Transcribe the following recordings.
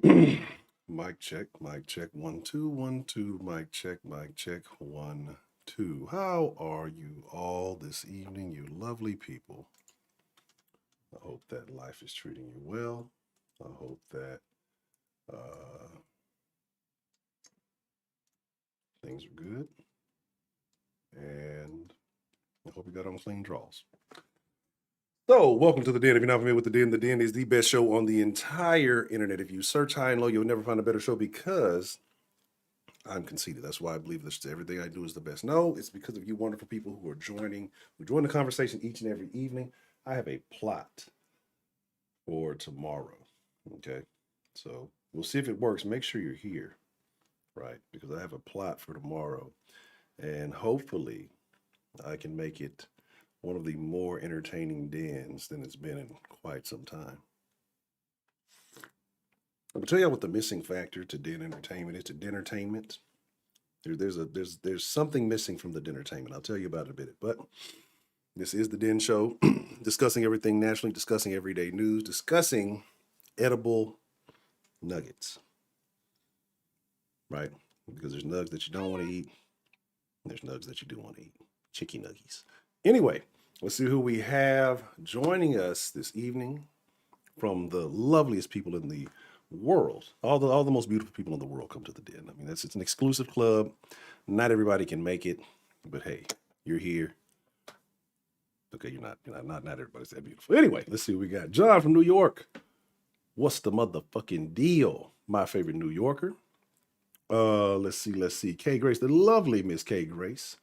Mic check, 1 2 1 2, mic check, 1 2. How are you all this evening, you lovely people? I hope that life is treating you well. I hope that things are good. And I hope you got on clean draws. So, welcome to The Den. If you're not familiar with The Den, The Den is the best show on the entire internet. If you search high and low, you'll never find a better show because I'm conceited. That's why I believe that everything I do is the best. No, it's because of you wonderful people who join the conversation each and every evening. I have a plot for tomorrow. Okay. So we'll see if it works. Make sure you're here, right? Because I have a plot for tomorrow. And hopefully I can make it one of the more entertaining dens than it's been in quite some time. I'll tell you what the missing factor to den entertainment is. To den entertainment, there's something missing from the den entertainment. I'll tell you about it a bit. But this is the Den Show, discussing everything nationally, discussing everyday news, discussing edible nuggets, right? Because there's nugs that you don't want to eat, and there's nugs that you do want to eat, chicky nuggies. Anyway, let's see who we have joining us this evening from the loveliest people in the world. All the most beautiful people in the world come to the Den. I mean, it's an exclusive club. Not everybody can make it, but hey, you're here. Okay, you're not everybody's that beautiful. Anyway, let's see what we got. John from New York. What's the motherfucking deal? My favorite New Yorker. Let's see. Kay Grace, the lovely Miss Kay Grace.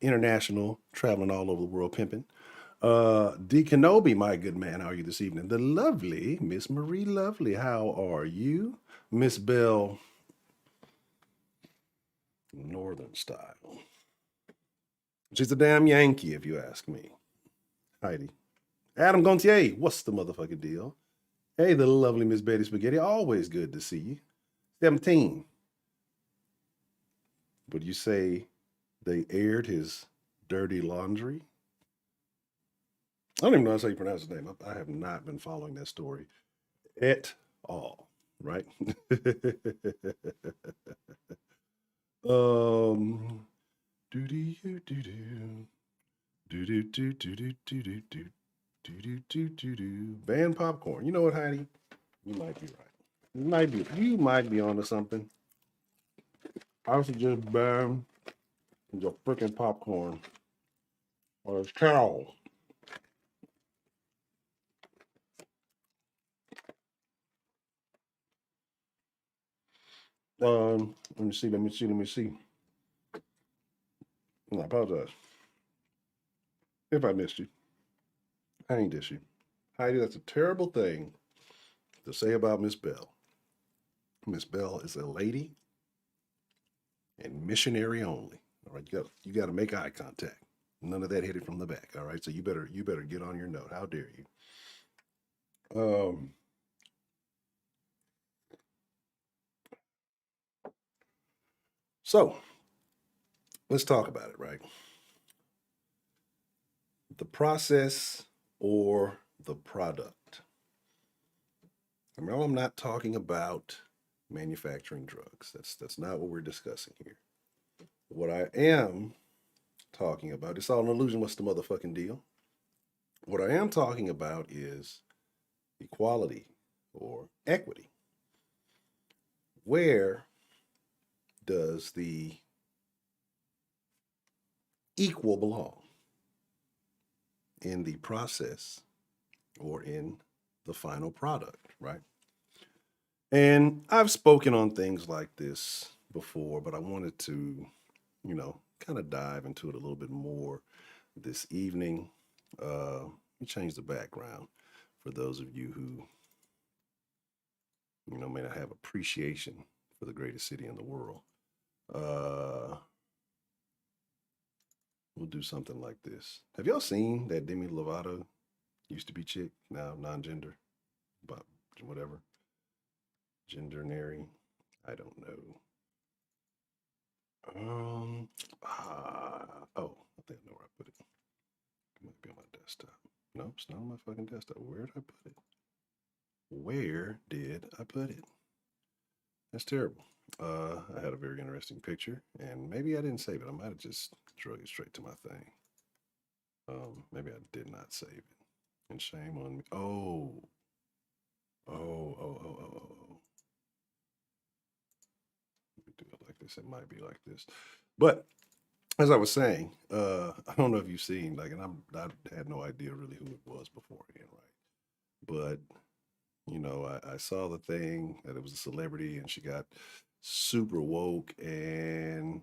International, traveling all over the world, pimping. D. Kenobi, my good man, how are you this evening? The lovely Miss Marie Lovely, how are you? Miss Bell, Northern style. She's a damn Yankee, if you ask me. Heidi. Adam Gontier, what's the motherfucking deal? Hey, the lovely Miss Betty Spaghetti, always good to see you. 17. Would you say they aired his dirty laundry? I don't even know how you pronounce his name. I have not been following that story at all, right? Van popcorn. You know what, Heidi? You might be right. You might be onto something. I suggest ban your freaking popcorn or it's cow. Let me see. I apologize if I missed you. I ain't diss you. Heidi, that's a terrible thing to say about Miss Bell. Miss Bell is a lady and missionary only. All right, you got to make eye contact. None of that hit it from the back. All right, so you better get on your note. How dare you? So let's talk about it, right? The process or the product. I mean, I'm not talking about manufacturing drugs. That's not what we're discussing here. What I am talking about, it's all an illusion. What's the motherfucking deal? What I am talking about is equality or equity. Where does the equal belong? In the process or in the final product, right? And I've spoken on things like this before, but I wanted to, kind of dive into it a little bit more this evening. Let me change the background for those of you who, may not have appreciation for the greatest city in the world. We'll do something like this. Have y'all seen that Demi Lovato used to be chick, now non-gender, but whatever, gender-nary? I don't know. I think I know where I put it. It might be on my desktop. No, it's not on my fucking desktop. Where did I put it? Where did I put it? That's terrible. I had a very interesting picture, and maybe I didn't save it. I might have just drug it straight to my thing. Maybe I did not save it. And shame on me. Oh. Let me do it like this. It might be like this. But as I was saying, I don't know if you've seen, like, and I had no idea really who it was beforehand, right? But I saw the thing that it was a celebrity and she got super woke, and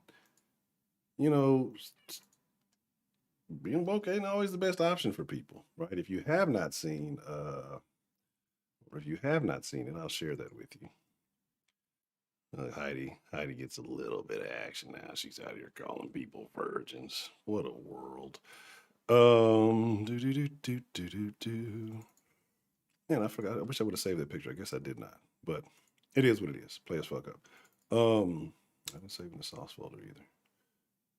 you know, being woke ain't always the best option for people, right? If you have not seen, or if you have not seen it, I'll share that with you. Heidi gets a little bit of action now. She's out here calling people virgins. What a world. Do do do do do do do. Man, I forgot. I wish I would have saved that picture. I guess I did not, but it is what it is. Play as fuck up. I haven't saved in the sauce folder either.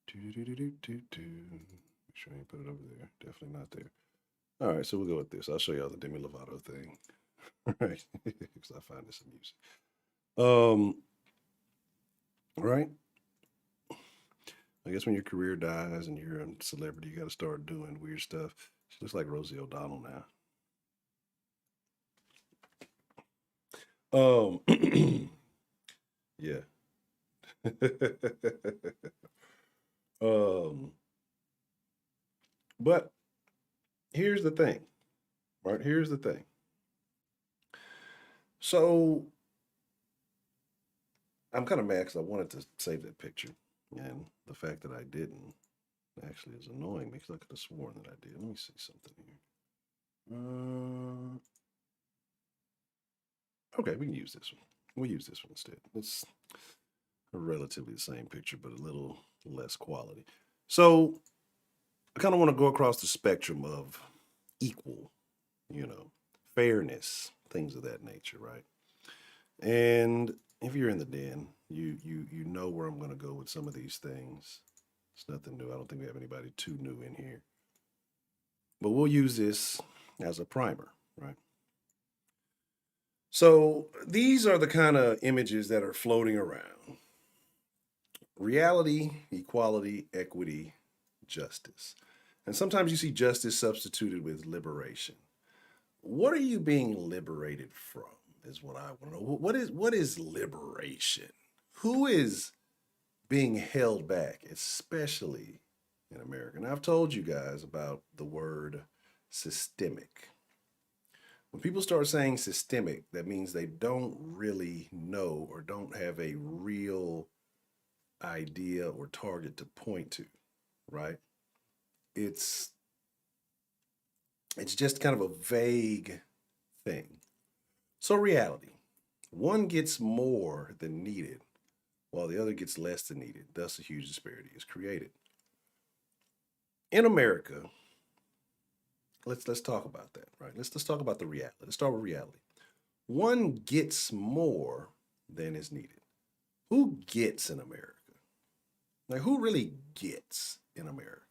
Do do do do do do. Make sure I ain't put it over there. Definitely not there. All right, so we'll go with this. I'll show y'all the Demi Lovato thing, right? Because I find this amusing. Right. I guess when your career dies and you're a celebrity, you got to start doing weird stuff. She looks like Rosie O'Donnell now. Yeah. um, but here's the thing, right? Here's the thing. So I'm kind of mad because I wanted to save that picture, and the fact that I didn't actually is annoying me because I could have sworn that I did. Let me see something here. Okay, we can use this one. We'll use this one instead. It's relatively the same picture, but a little less quality. So I kind of want to go across the spectrum of equal, you know, fairness, things of that nature, right? And if you're in the den, you know where I'm going to go with some of these things. It's nothing new. I don't think we have anybody too new in here. But we'll use this as a primer, right? So these are the kind of images that are floating around. Reality, equality, equity, justice. And sometimes you see justice substituted with liberation. What are you being liberated from? Is what I want to know. What is liberation? Who is being held back, especially in America? And I've told you guys about the word systemic. When people start saying systemic, that means they don't really know or don't have a real idea or target to point to, right? It's it's just kind of a vague thing. So reality, one gets more than needed while the other gets less than needed. Thus a huge disparity is created. In America, let's talk about that, right? Let's talk about the reality. Let's start with reality. One gets more than is needed. Who gets in America? Like, who really gets in America?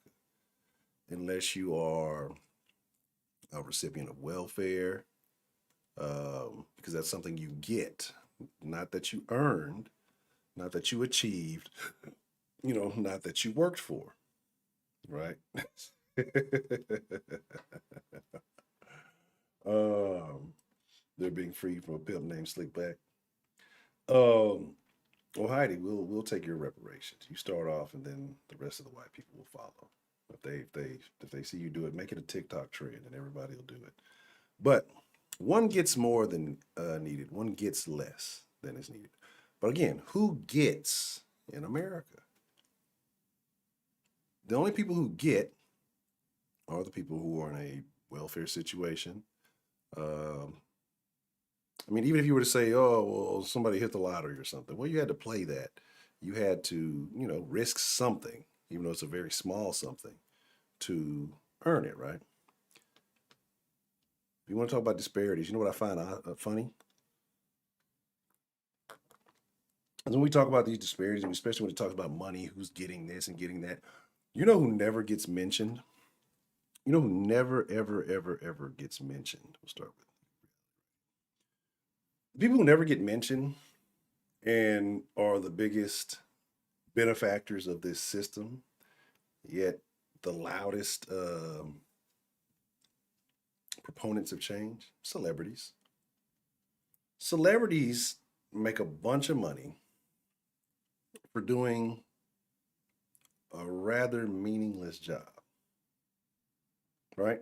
Unless you are a recipient of welfare, because that's something you get, not that you earned, not that you achieved, not that you worked for, right? um, they're being freed from a pimp named Slickback. Um, well, Heidi, we'll take your reparations. You start off, and then the rest of the white people will follow. If they see you do it, make it a TikTok trend, and everybody will do it. But one gets more than needed. One gets less than is needed. But again, who gets in America? The only people who get are the people who are in a welfare situation. Um, I mean, even if you were to say, "Oh, well, somebody hit the lottery or something," well, you had to play that. You had to, risk something, even though it's a very small something, to earn it, right? If you want to talk about disparities, you know what I find funny? And when we talk about these disparities, and especially when it talks about money, who's getting this and getting that, you know who never gets mentioned? You know who never, ever, ever, ever gets mentioned? We'll start with people who never get mentioned and are the biggest benefactors of this system, yet the loudest proponents of change? Celebrities. Celebrities make a bunch of money for doing a rather meaningless job, right?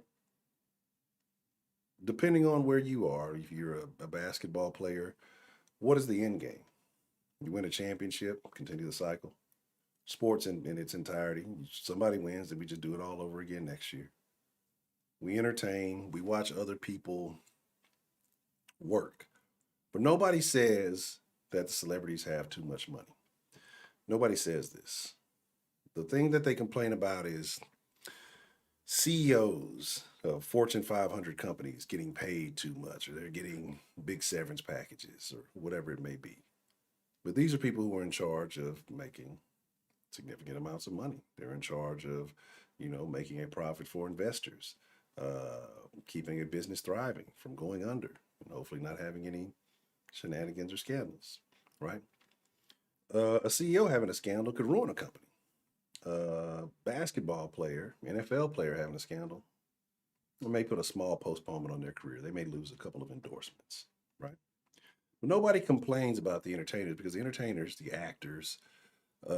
Depending on where you are, if you're a basketball player, what is the end game? You win a championship, continue the cycle. Sports in its entirety. Somebody wins, and we just do it all over again next year. We entertain, we watch other people work. But nobody says that the celebrities have too much money. Nobody says this. The thing that they complain about is CEOs of Fortune 500 companies getting paid too much, or they're getting big severance packages, or whatever it may be. But these are people who are in charge of making significant amounts of money. They're in charge of, making a profit for investors, keeping a business thriving from going under, and hopefully not having any shenanigans or scandals, right? A CEO having a scandal could ruin a company. Basketball player, NFL player having a scandal, they may put a small postponement on their career. They may lose a couple of endorsements, right? But nobody complains about the entertainers, because the entertainers, the actors, hey,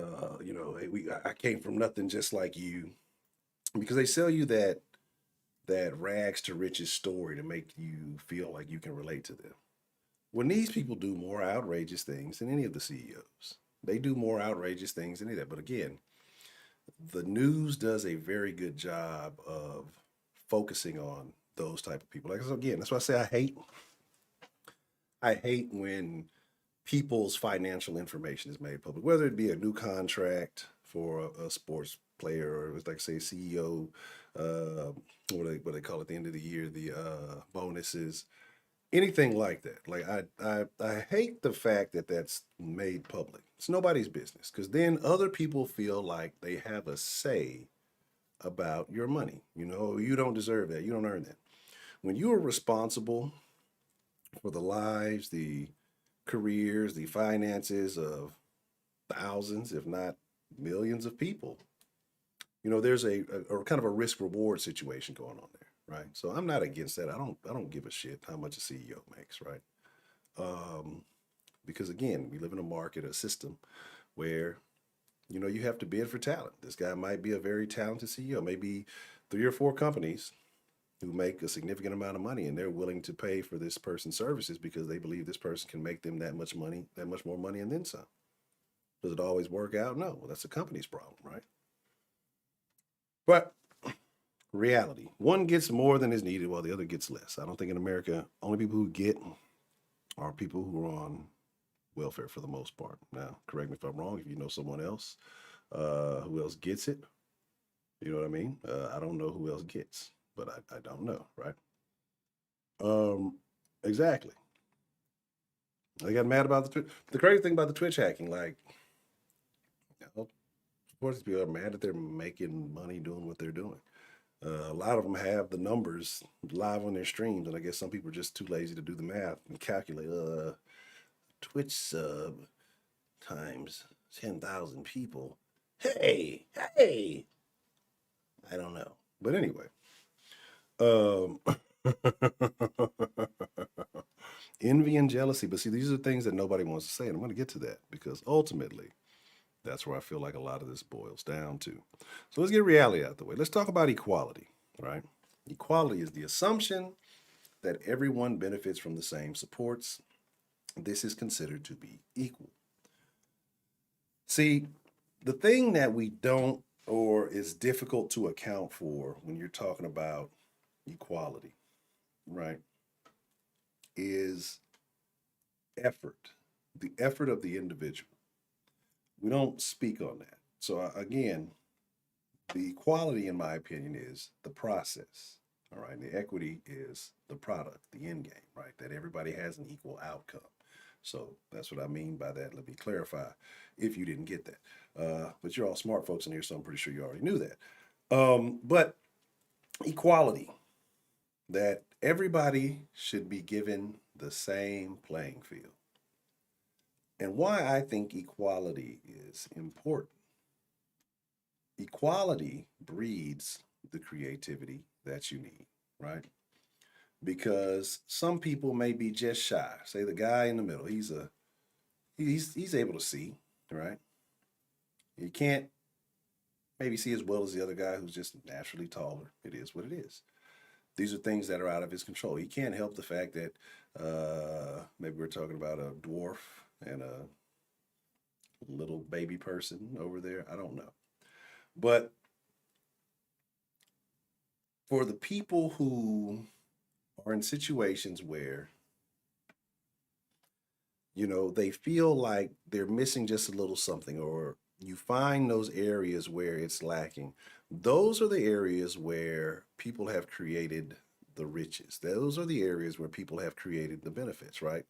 I came from nothing just like you, because they sell you that rags to riches story to make you feel like you can relate to them. When these people do more outrageous things than any of the CEOs, they do more outrageous things than any of that. But again, the news does a very good job of focusing on those type of people. Like, so again, that's why I say I hate when people's financial information is made public, whether it be a new contract for a sports player, or it was like, say, CEO, what they call it at the end of the year, the bonuses, anything like that. Like, I hate the fact that that's made public. It's nobody's business, because then other people feel like they have a say about your money. You don't deserve that. You don't earn that. When you are responsible for the lives, the careers, the finances of thousands, if not millions of people, there's a kind of a risk reward situation going on there, right? So I'm not against that. I don't give a shit how much a CEO makes, right? Um, because again, we live in a market, a system where you have to bid for talent. This guy might be a very talented CEO, maybe 3 or 4 companies who make a significant amount of money, and they're willing to pay for this person's services because they believe this person can make them that much money, that much more money, and then some. Does it always work out? No. Well, that's a company's problem, right? But reality, one gets more than is needed while the other gets less. I don't think in America, only people who get are people who are on welfare for the most part. Now, correct me if I'm wrong. If you know someone else who else gets it, you know what I mean? I don't know who else gets, but I don't know, right? Um, exactly. They got mad about the Twitch. The crazy thing about the Twitch hacking, like, of course, people are mad that they're making money doing what they're doing. A lot of them have the numbers live on their streams, and I guess some people are just too lazy to do the math and calculate. Twitch sub times 10,000 people. Hey, hey. I don't know, but anyway. Um, envy and jealousy. But see, these are things that nobody wants to say, and I'm going to get to that because ultimately, that's where I feel like a lot of this boils down to. So let's get reality out of the way. Let's talk about equality, right? Equality is the assumption that everyone benefits from the same supports. This is considered to be equal. See, the thing that we don't, or is difficult to account for when you're talking about equality, right, is effort, the effort of the individual. We don't speak on that. So, again, the equality, in my opinion, is the process. All right. And the equity is the product, the end game, right? That everybody has an equal outcome. So that's what I mean by that. Let me clarify if you didn't get that. But you're all smart folks in here, so I'm pretty sure you already knew that. But equality, that everybody should be given the same playing field. And why I think equality is important. Equality breeds the creativity that you need, right? Because some people may be just shy. Say the guy in the middle, he's able to see, right? He can't maybe see as well as the other guy who's just naturally taller. It is what it is. These are things that are out of his control. He can't help the fact that maybe we're talking about a dwarf and a little baby person over there. I don't know. But for the people who are in situations where, they feel like they're missing just a little something, or you find those areas where it's lacking, those are the areas where people have created the riches. Those are the areas where people have created the benefits, right?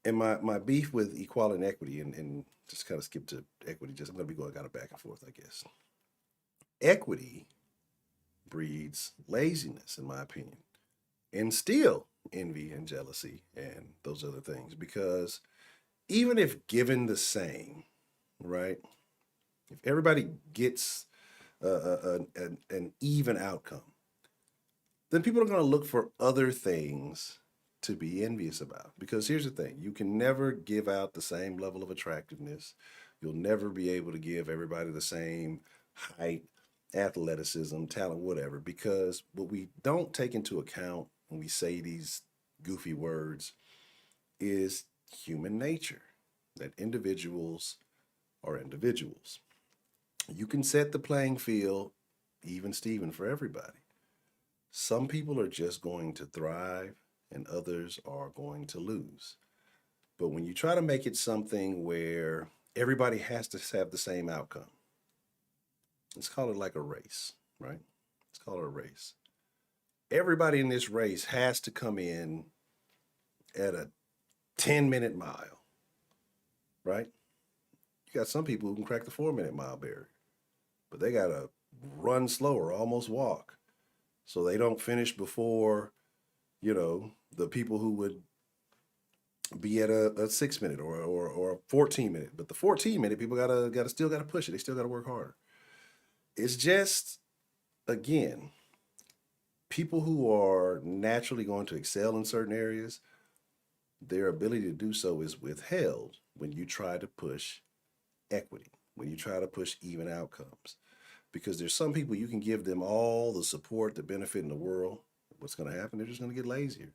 And my beef with equality and equity, and just kind of skip to equity, just I'm going to be going kind of back and forth, I guess. Equity breeds laziness, in my opinion, and still envy and jealousy and those other things. Because even if given the same, right? If everybody gets an even outcome, then people are going to look for other things to be envious about. Because here's the thing, you can never give out the same level of attractiveness. You'll never be able to give everybody the same height, athleticism, talent, whatever. Because what we don't take into account when we say these goofy words is human nature, that individuals are individuals. You can set the playing field even Steven for everybody. Some people are just going to thrive and others are going to lose. But when you try to make it something where everybody has to have the same outcome, let's call it like a race, right? Let's call it a race. Everybody in this race has to come in at a 10-minute mile, right? You got some people who can crack the 4-minute mile barrier, but they got to run slower, almost walk, so they don't finish before, the people who would be at a 6 minute or a 14 minute. But the 14 minute people gotta push it. They still gotta work harder. It's just, again, people who are naturally going to excel in certain areas, their ability to do so is withheld when you try to push equity, when you try to push even outcomes. Because there's some people you can give them all the support, the benefit in the world. What's going to happen? They're just going to get lazier.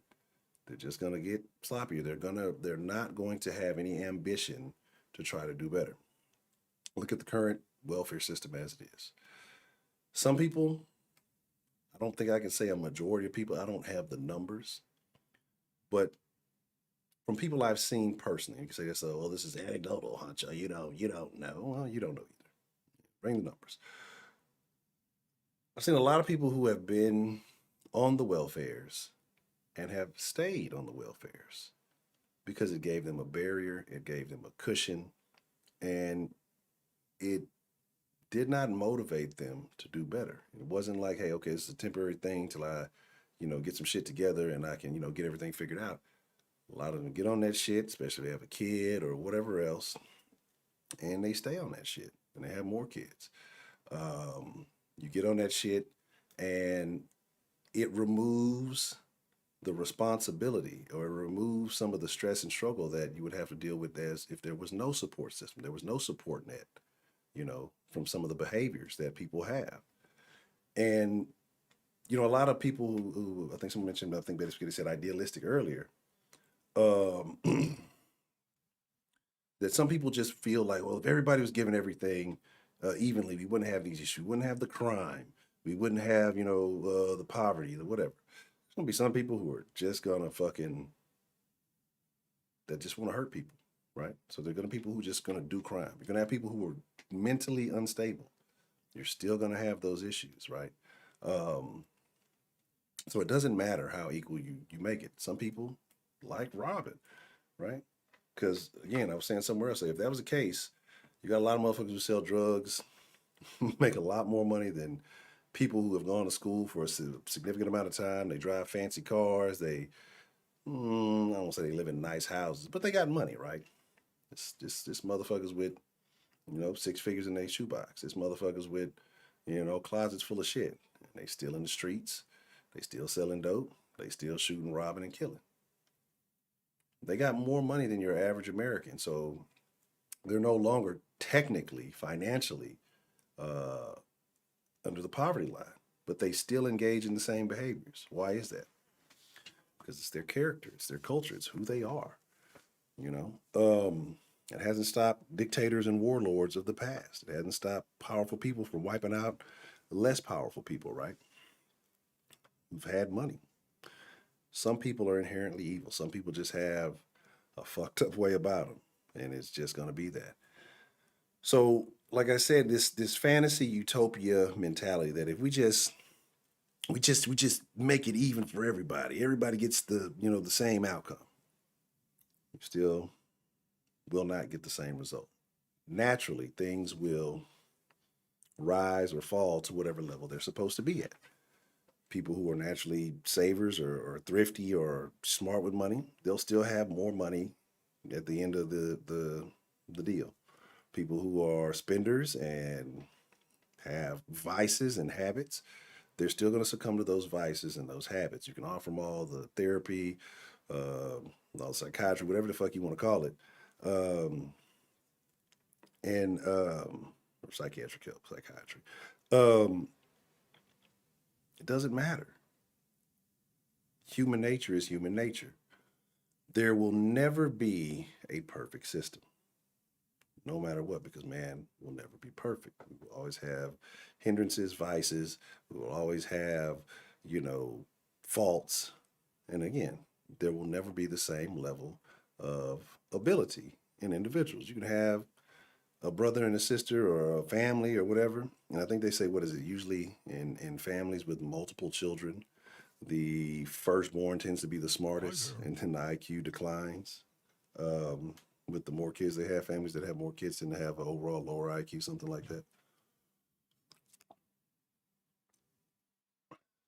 They're just going to get sloppier. They're not going to have any ambition to try to do better. Look at the current welfare system as it is. Some people, I don't think I can say a majority of people, I don't have the numbers, but from people I've seen personally, you can say this, oh, well, this is anecdotal, Honcho. You don't know. Well, you don't know either. Bring the numbers. I've seen a lot of people who have been on the welfares and have stayed on the welfares because it gave them a barrier, it gave them a cushion, and it did not motivate them to do better. It wasn't like, hey, okay, this is a temporary thing till I, get some shit together and I can, get everything figured out. A lot of them get on that shit, especially if they have a kid or whatever else, and they stay on that shit and they have more kids. You get on that shit and it removes the responsibility, or it removes some of the stress and struggle that you would have to deal with as if there was no support system, there was no support net, from some of the behaviors that people have. And, a lot of people who I think someone mentioned, I think basically they said idealistic earlier, um, that some people just feel like, well, if everybody was given everything evenly, we wouldn't have these issues. We wouldn't have the crime. We wouldn't have, the poverty, the whatever. There's going to be some people who are just going to that just want to hurt people, right? So they're going to people who just going to do crime. You're going to have people who are mentally unstable. You're still going to have those issues, right? Um, so it doesn't matter how equal you make it. Some people like robbing, right? Because again, I was saying somewhere else, if that was the case, you got a lot of motherfuckers who sell drugs, make a lot more money than people who have gone to school for a significant amount of time. They drive fancy cars. I don't say they live in nice houses, but they got money, right? This motherfuckers with, six figures in their shoebox. This motherfuckers with, closets full of shit. And they still in the streets. They still selling dope. They still shooting, robbing, and killing. They got more money than your average American. So they're no longer technically, financially, uh, under the poverty line, but they still engage in the same behaviors. Why is that? Because it's their character, it's their culture, it's who they are. You know, it hasn't stopped dictators and warlords of the past. It hasn't stopped powerful people from wiping out less powerful people, right? Who've had money. Some people are inherently evil. Some people just have a fucked up way about them, and it's just going to be that. So, like I said, this fantasy utopia mentality that if we just make it even for everybody, everybody gets the same outcome. You still will not get the same result. Naturally, things will rise or fall to whatever level they're supposed to be at. People who are naturally savers or thrifty or smart with money, they'll still have more money at the end of the deal. People who are spenders and have vices and habits, they're still going to succumb to those vices and those habits. You can offer them all the therapy, all the psychiatry, whatever the fuck you want to call it, um, and or psychiatric help, psychiatry. Um, it doesn't matter. Human nature is human nature. There will never be a perfect system, no matter what, because man will never be perfect. We will always have hindrances, vices. We will always have, you know, faults. And again, there will never be the same level of ability in individuals. You can have a brother and a sister or a family or whatever. And I think they say, what is it? Usually in families with multiple children, the firstborn tends to be the smartest, and then the IQ declines. Um, with the more kids they have, families that have more kids tend to have an overall lower IQ, something like that.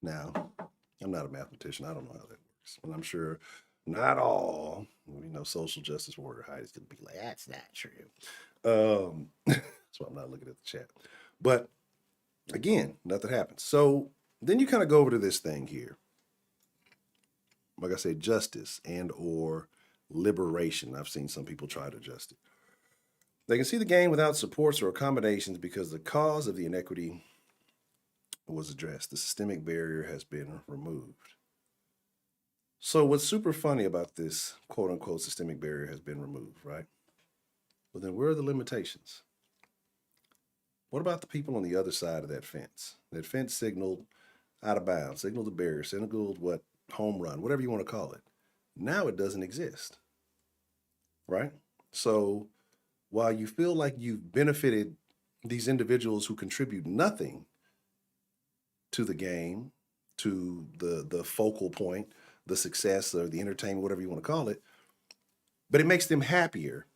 Now, I'm not a mathematician. I don't know how that works. And I'm sure not all, social justice warrior Heidi is going to be like, that's not true. So I'm not looking at the chat. But again, nothing happens. So then you kind of go over to this thing here. Like I said, justice and or liberation. I've seen some people try to adjust it. They can see the game without supports or accommodations because the cause of the inequity was addressed. The systemic barrier has been removed. So what's super funny about this quote unquote systemic barrier has been removed, right? Well, then where are the limitations? What about the people on the other side of that fence? That fence signaled out of bounds, signaled the barrier, signaled what, home run, whatever you want to call it. Now it doesn't exist, right? So while you feel like you've benefited these individuals who contribute nothing to the game, to the focal point, the success or the entertainment, whatever you want to call it, but it makes them happier,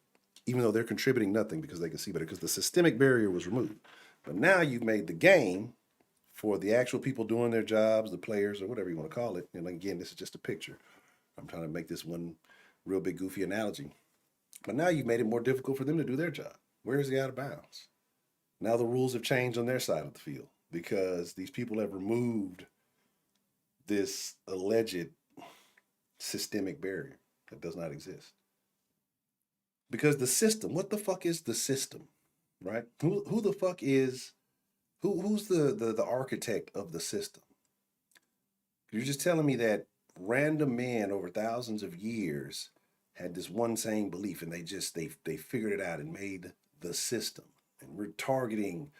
even though they're contributing nothing because they can see better because the systemic barrier was removed. But now you've made the game for the actual people doing their jobs, the players or whatever you want to call it. And again, this is just a picture. I'm trying to make this one real big goofy analogy. But now you've made it more difficult for them to do their job. Where's the out of bounds? Now the rules have changed on their side of the field because these people have removed this alleged systemic barrier that does not exist. Because the system, what the fuck is the system, right? Who the fuck is who's the architect of the system? You're just telling me that random men over thousands of years had this one same belief and they figured it out and made the system. And we're targeting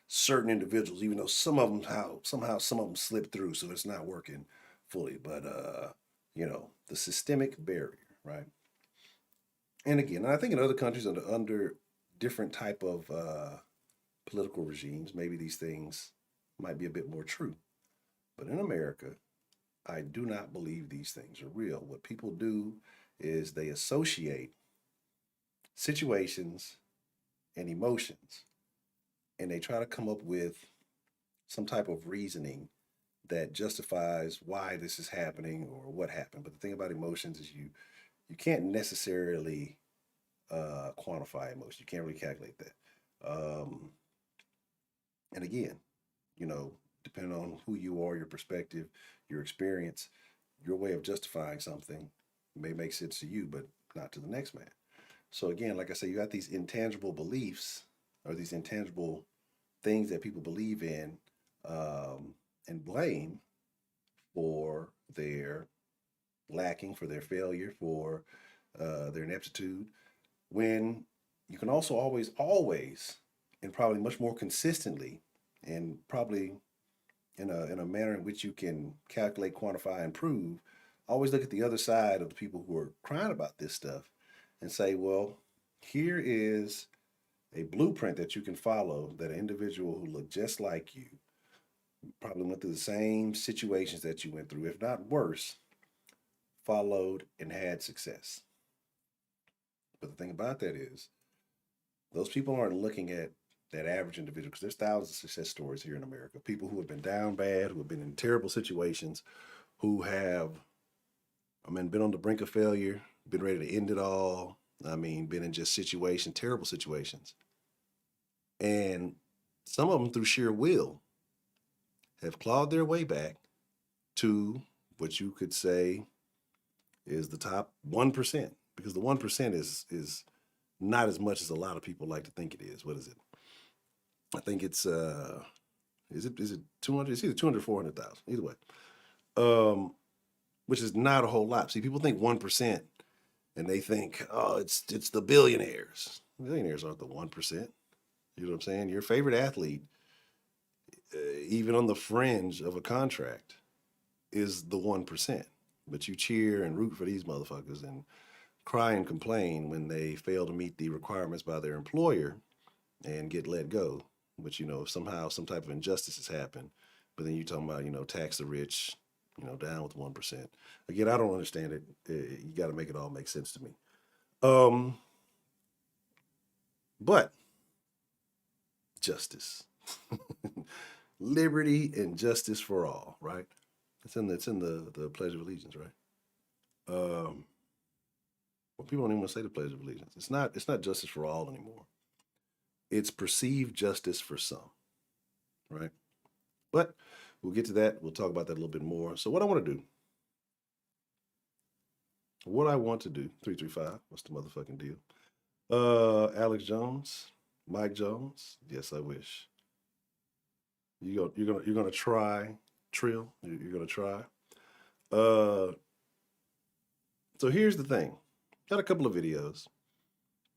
certain individuals, even though somehow some of them slipped through, so it's not working fully. But the systemic barrier, right? And again, I think in other countries under different type of political regimes, maybe these things might be a bit more true. But in America, I do not believe these things are real. What people do is they associate situations and emotions and they try to come up with some type of reasoning that justifies why this is happening or what happened. But the thing about emotions is you can't necessarily quantify emotion. You can't really calculate that. And again, you know, depending on who you are, your perspective, your experience, your way of justifying something may make sense to you, but not to the next man. So again, like I say, you got these intangible beliefs or these intangible things that people believe in and blame for their lacking, for their failure, for their ineptitude, when you can also always, and probably much more consistently, and probably in a manner in which you can calculate, quantify, and prove, always look at the other side of the people who are crying about this stuff and say, well, here is a blueprint that you can follow that an individual who looked just like you, probably went through the same situations that you went through, if not worse, followed and had success. But the thing about that is, those people aren't looking at that average individual, because there's thousands of success stories here in America. People who have been down bad, who have been in terrible situations, who have, been on the brink of failure, been ready to end it all. Been in just terrible situations. And some of them, through sheer will, have clawed their way back to what you could say is the top 1%, because the 1% is not as much as a lot of people like to think it is. What is it? I think it's is it 200? It's either 200 or 400,000. Either way, which is not a whole lot. See, people think 1%, and they think, oh, it's the billionaires. Billionaires aren't the 1%. You know what I'm saying? Your favorite athlete, even on the fringe of a contract, is the 1%. But you cheer and root for these motherfuckers and cry and complain when they fail to meet the requirements by their employer and get let go. But somehow some type of injustice has happened. But then you talking about, tax the rich, down with 1%. Again, I don't understand it. You got to make it all make sense to me. But justice, liberty, and justice for all, right? It's in the Pledge of Allegiance, right? Well, people don't even want to say the Pledge of Allegiance. It's not justice for all anymore. It's perceived justice for some, right? But we'll get to that. We'll talk about that a little bit more. So what I want to do, 335, what's the motherfucking deal? Alex Jones, Mike Jones, yes, I wish. You're gonna try, Trill. You're gonna try. So here's the thing. Got a couple of videos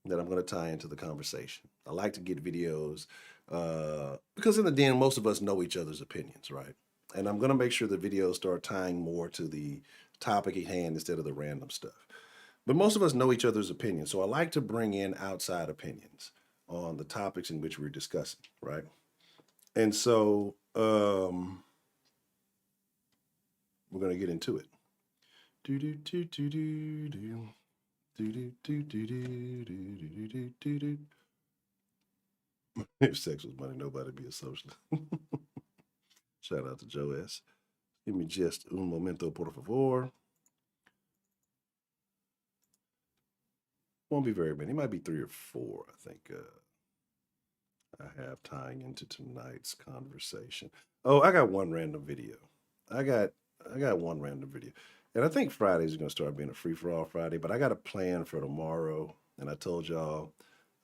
that I'm going to tie into the conversation. I like to get videos because in the end, most of us know each other's opinions, right? And I'm going to make sure the videos start tying more to the topic at hand instead of the random stuff. But most of us know each other's opinions, so I like to bring in outside opinions on the topics in which we're discussing, right? And so we're going to get into it. If sex was money, nobody'd be a socialist. Shout out to Joe S. Give me just un momento, por favor. Won't be very many. It might be 3 or 4, I think. I have tying into tonight's conversation. Oh, I got one random video. I got one random video. And I think Fridays are going to start being a free-for-all Friday, but I got a plan for tomorrow. And I told y'all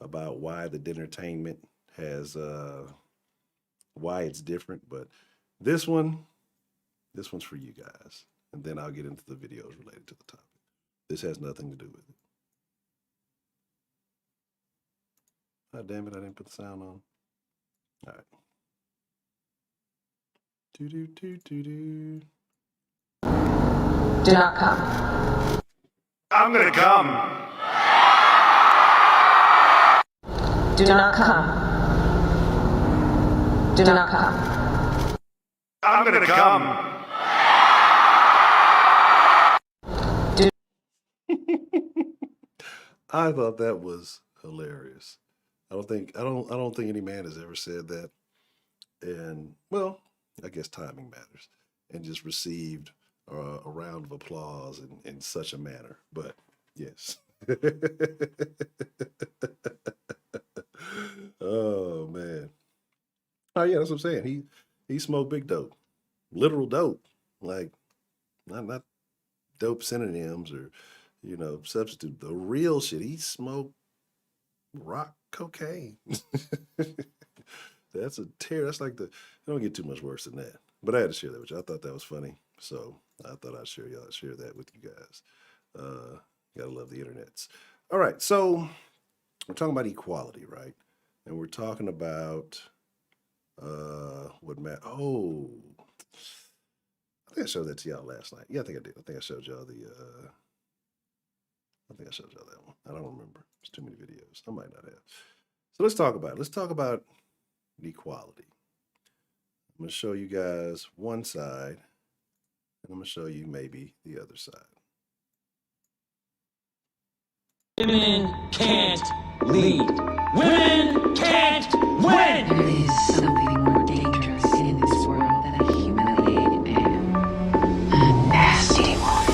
about why the entertainment has, why it's different. But this one's for you guys. And then I'll get into the videos related to the topic. This has nothing to do with it. God damn it, I didn't put the sound on. All right. Do. Do not come. I'm gonna come. Do not come. Do not come. I'm gonna come. I thought that was hilarious. I don't think any man has ever said that. And well, I guess timing matters. And just received a round of applause in such a manner. But yes. Oh man. Oh yeah, that's what I'm saying. He smoked big dope. Literal dope. Like not dope synonyms or substitute. The real shit. He smoked rock cocaine. That's a tear. That's like it don't get too much worse than that. But I had to share that with you. I thought that was funny. So I thought I'd share that with you guys. Gotta love the internets. All right, so we're talking about equality, right? And we're talking about what Matt. Oh, I think I showed that to y'all last night. Yeah, I think I did. I think I showed y'all that one. I don't remember. There's too many videos. I might not have. So let's talk about it. Let's talk about equality. I'm going to show you guys one side, and I'm going to show you maybe the other side. Women can't lead. Women can't win. There is something more dangerous in this world than a humiliated man. A nasty one.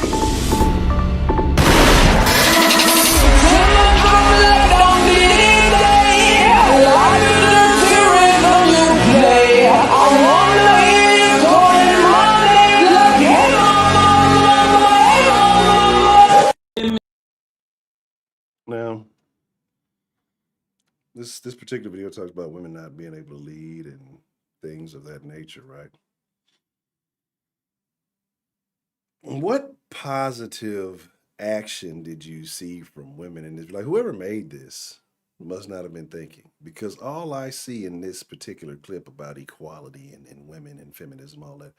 Now, this particular video talks about women not being able to lead and things of that nature, right? What positive action did you see from women in this? Like, whoever made this must not have been thinking, because all I see in this particular clip about equality and women and feminism, all that,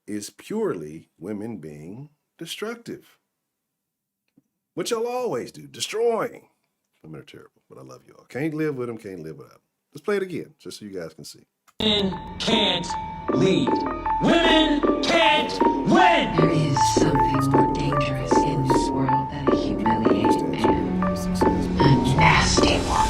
is purely women being destructive. What y'all always do, destroying. Women are terrible, but I love you all. Can't live with them, can't live without them. Let's play it again, just so you guys can see. Women can't lead. Women can't win. There is something more dangerous in this world than a humiliated man. A nasty one.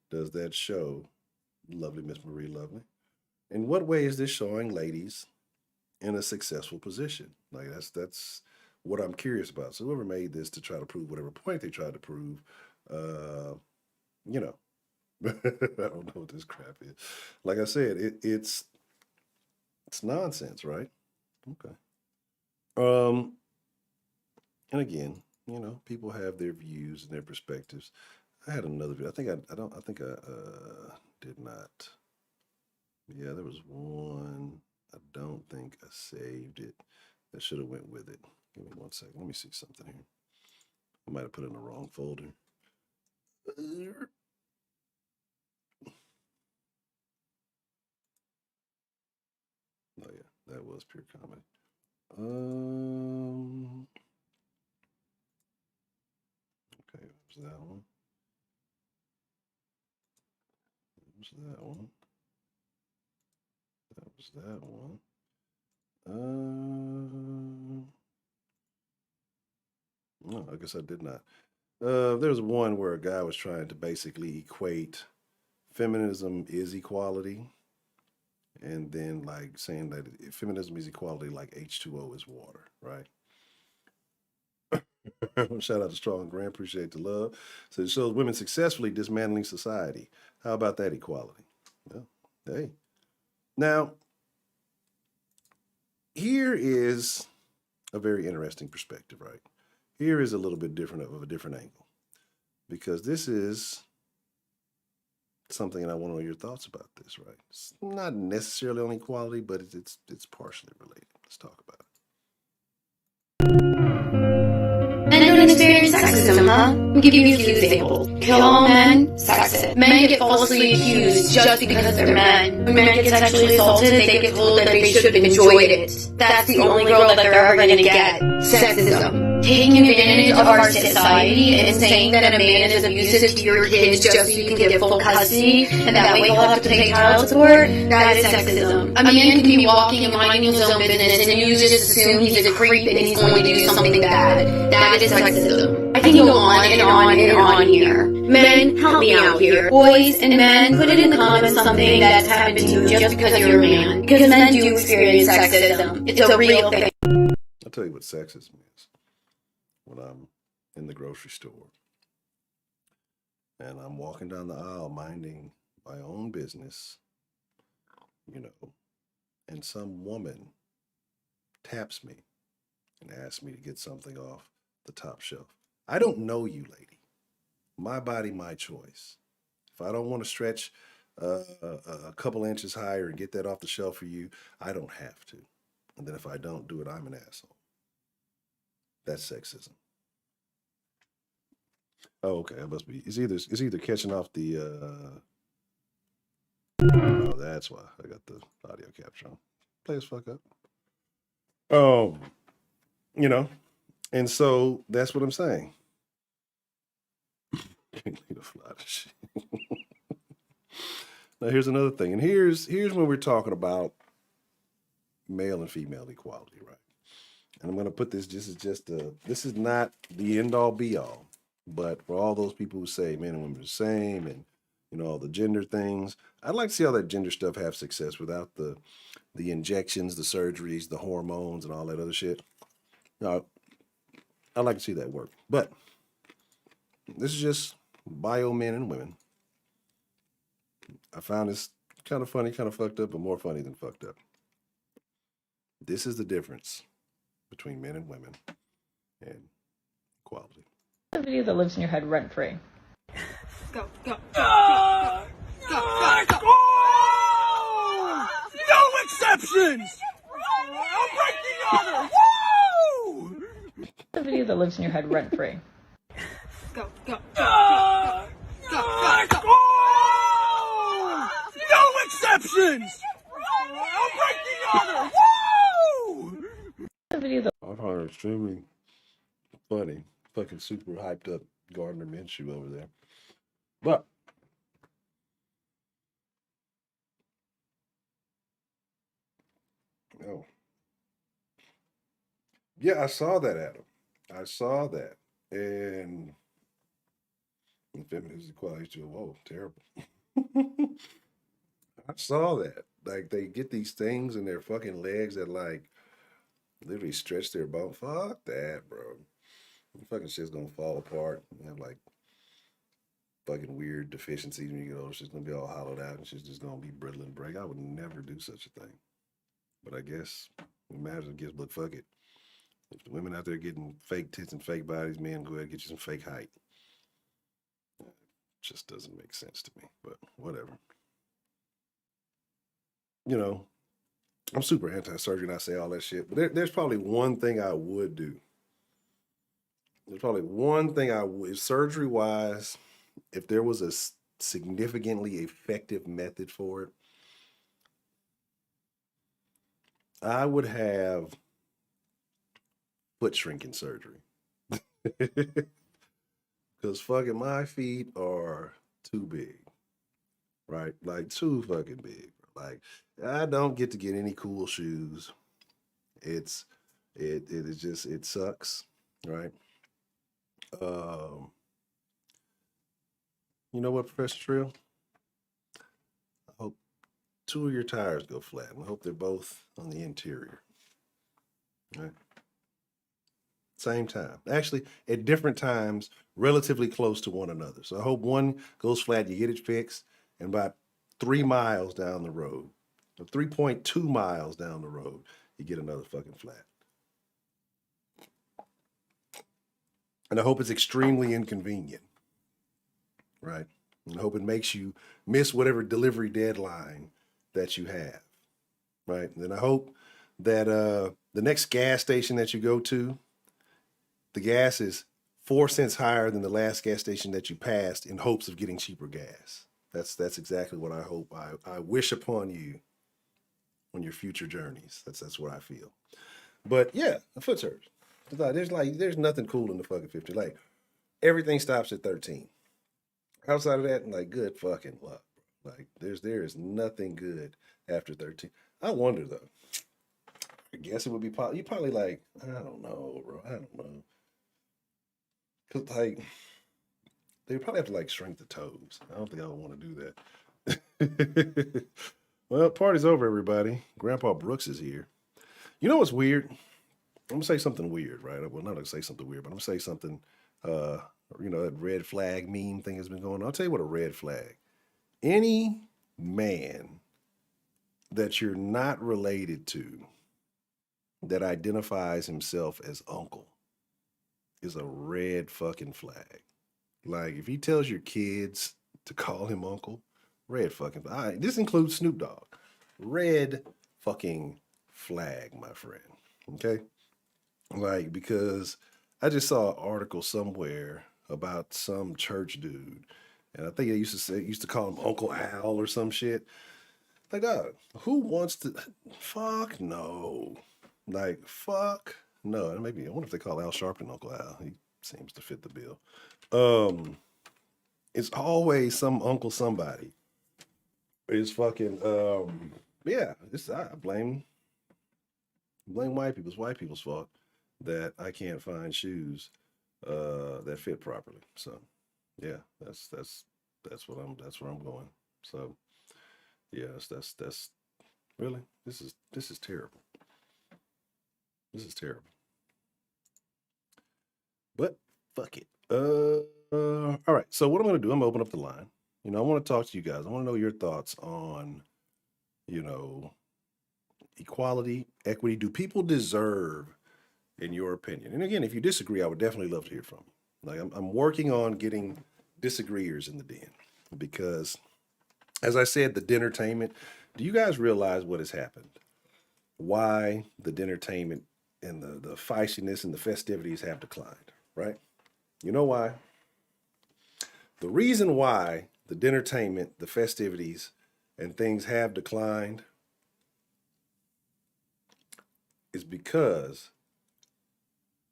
Does that show lovely Miss Marie Lovely? In what way is this showing ladies in a successful position? Like that's what I'm curious about. So whoever made this to try to prove whatever point they tried to prove, I don't know what this crap is. Like I said, it's nonsense, right? Okay. And again, people have their views and their perspectives. I had another video. I think I did not. Yeah, there was one. I don't think I saved it. That should have went with it. Give me 1 second. Let me see something here. I might have put it in the wrong folder. Oh yeah, that was pure comedy. Okay, was that one? That one. That was that one. No, I guess I did not. There's one where a guy was trying to basically equate feminism is equality, and then like saying that if feminism is equality, like H2O is water, right? Shout out to Strong Grant, appreciate the love. So it shows women successfully dismantling society. How about that equality? Well, hey. Now, here is a very interesting perspective, right? Here is a little bit different of a different angle, because this is something, and I want to know your thoughts about this, right? It's not necessarily on equality, but it's partially related. Let's talk about it. Men don't experience sexism, huh? I'll give you a few examples. Kill all men, sexist. Men get falsely accused just because they're men. When men get sexually assaulted, they get told that they should have enjoyed it. That's the only girl that they're ever gonna get. Sexism. taking advantage of our society and saying that a man is abusive to your kids just so you can get full custody and that way he'll have to pay child support, that is sexism. A man can be walking and minding his own business and you just assume he's a creep and he's going to do something bad. That is sexism. I can go on and on and on here. Men, help me out here. Boys and men, put it in the comments something that's happened to you just because you're a man. Because men do experience sexism. It's a real thing. I'll tell you what sexism is. When I'm in the grocery store and I'm walking down the aisle minding my own business, and some woman taps me and asks me to get something off the top shelf. I don't know you, lady. My body, my choice. If I don't want to stretch a couple inches higher and get that off the shelf for you, I don't have to. And then if I don't do it, I'm an asshole. That's sexism. Oh, okay. It must be. It's either catching off the. Oh, that's why I got the audio capture on. Play as fuck up. Oh, and so that's what I'm saying. Now here's another thing, and here's when we're talking about male and female equality, right? And I'm going to put this. This is not the end all be all, but for all those people who say men and women are the same, and all the gender things, I'd like to see how that gender stuff have success without the injections, the surgeries, the hormones, and all that other shit. I'd like to see that work, but this is just bio men and women. I found this kind of funny, kind of fucked up, but more funny than fucked up. This is the difference between men and women and equality. The video that lives in your head rent free. Go, go, go, go, go, go, go, go. No exceptions! I'll break the honor! Woo! The video that lives in your head rent free. Go, go, go, go, go, go, go, go. No exceptions! I'll break the honor! Woo! The video that I found it extremely funny. Fucking super hyped up Gardner Minshew over there. But yeah, I saw that, Adam. I saw that. And feminist equality to whoa, terrible. I saw that. Like they get these things in their fucking legs that like literally stretch their bone. Fuck that, bro. The fucking shit's gonna fall apart and have like fucking weird deficiencies when you get older. Shit's gonna be all hollowed out and shit's just gonna be brittle and break. I would never do such a thing. But I guess imagine gives look fuck it. If the women out there getting fake tits and fake bodies, man, go ahead and get you some fake height. It just doesn't make sense to me, but whatever. I'm super anti-surgery and I say all that shit, but there's probably one thing I would do. There's probably one thing I would, surgery-wise, if there was a significantly effective method for it, I would have foot shrinking surgery. Because fucking my feet are too big, right? Like too fucking big. Like I don't get to get any cool shoes. It is just, it sucks, right? You know what, Professor Trill? I hope 2 of your tires go flat. I hope they're both on the interior. Right? Same time. Actually, at different times, relatively close to one another. So I hope one goes flat, you get it fixed, and about 3 miles down the road, or 3.2 miles down the road, you get another fucking flat. And I hope it's extremely inconvenient, right? And I hope it makes you miss whatever delivery deadline that you have, right? And then I hope that the next gas station that you go to, the gas is 4 cents higher than the last gas station that you passed in hopes of getting cheaper gas. That's exactly what I hope. I wish upon you on your future journeys. That's what I feel. But yeah, a foot surgery. It's like there's nothing cool in the fucking 15. Like everything stops at 13. Outside of that, like good fucking luck. Like there is nothing good after 13. I wonder though. I guess it would be you probably like, I don't know, bro. I don't know. Cause like they probably have to like shrink the toes. I don't think I would want to do that. Well, party's over, everybody. Grandpa Brooks is here. You know what's weird? I'm gonna say something weird, right? Well, not gonna say something weird, but I'm gonna say something. That red flag meme thing has been going on. I'll tell you what a red flag. Any man that you're not related to that identifies himself as uncle is a red fucking flag. Like if he tells your kids to call him uncle, red fucking flag. This includes Snoop Dogg. Red fucking flag, my friend. Okay? Like, because I just saw an article somewhere about some church dude, and I think they used to call him Uncle Al or some shit. Like, dog, who wants to? Fuck no. Like, fuck no. And maybe I wonder if they call Al Sharpton Uncle Al. He seems to fit the bill. It's always some uncle somebody. It's fucking yeah. I blame white people. It's white people's fault that I can't find shoes that fit properly. So yeah, that's where I'm going. So yeah, that's really this is terrible. This is terrible. But fuck it. All right. So what I'm gonna do, I'm gonna open up the line. I want to talk to you guys. I want to know your thoughts on, equality, equity. Do people deserve, in your opinion? And again, if you disagree, I would definitely love to hear from you. Like I'm working on getting disagreeers in the den because, as I said, the dinnertainment. Do you guys realize what has happened? Why the dinnertainment and the feistiness and the festivities have declined, right? You know why? The reason why the dinnertainment, the festivities, and things have declined is because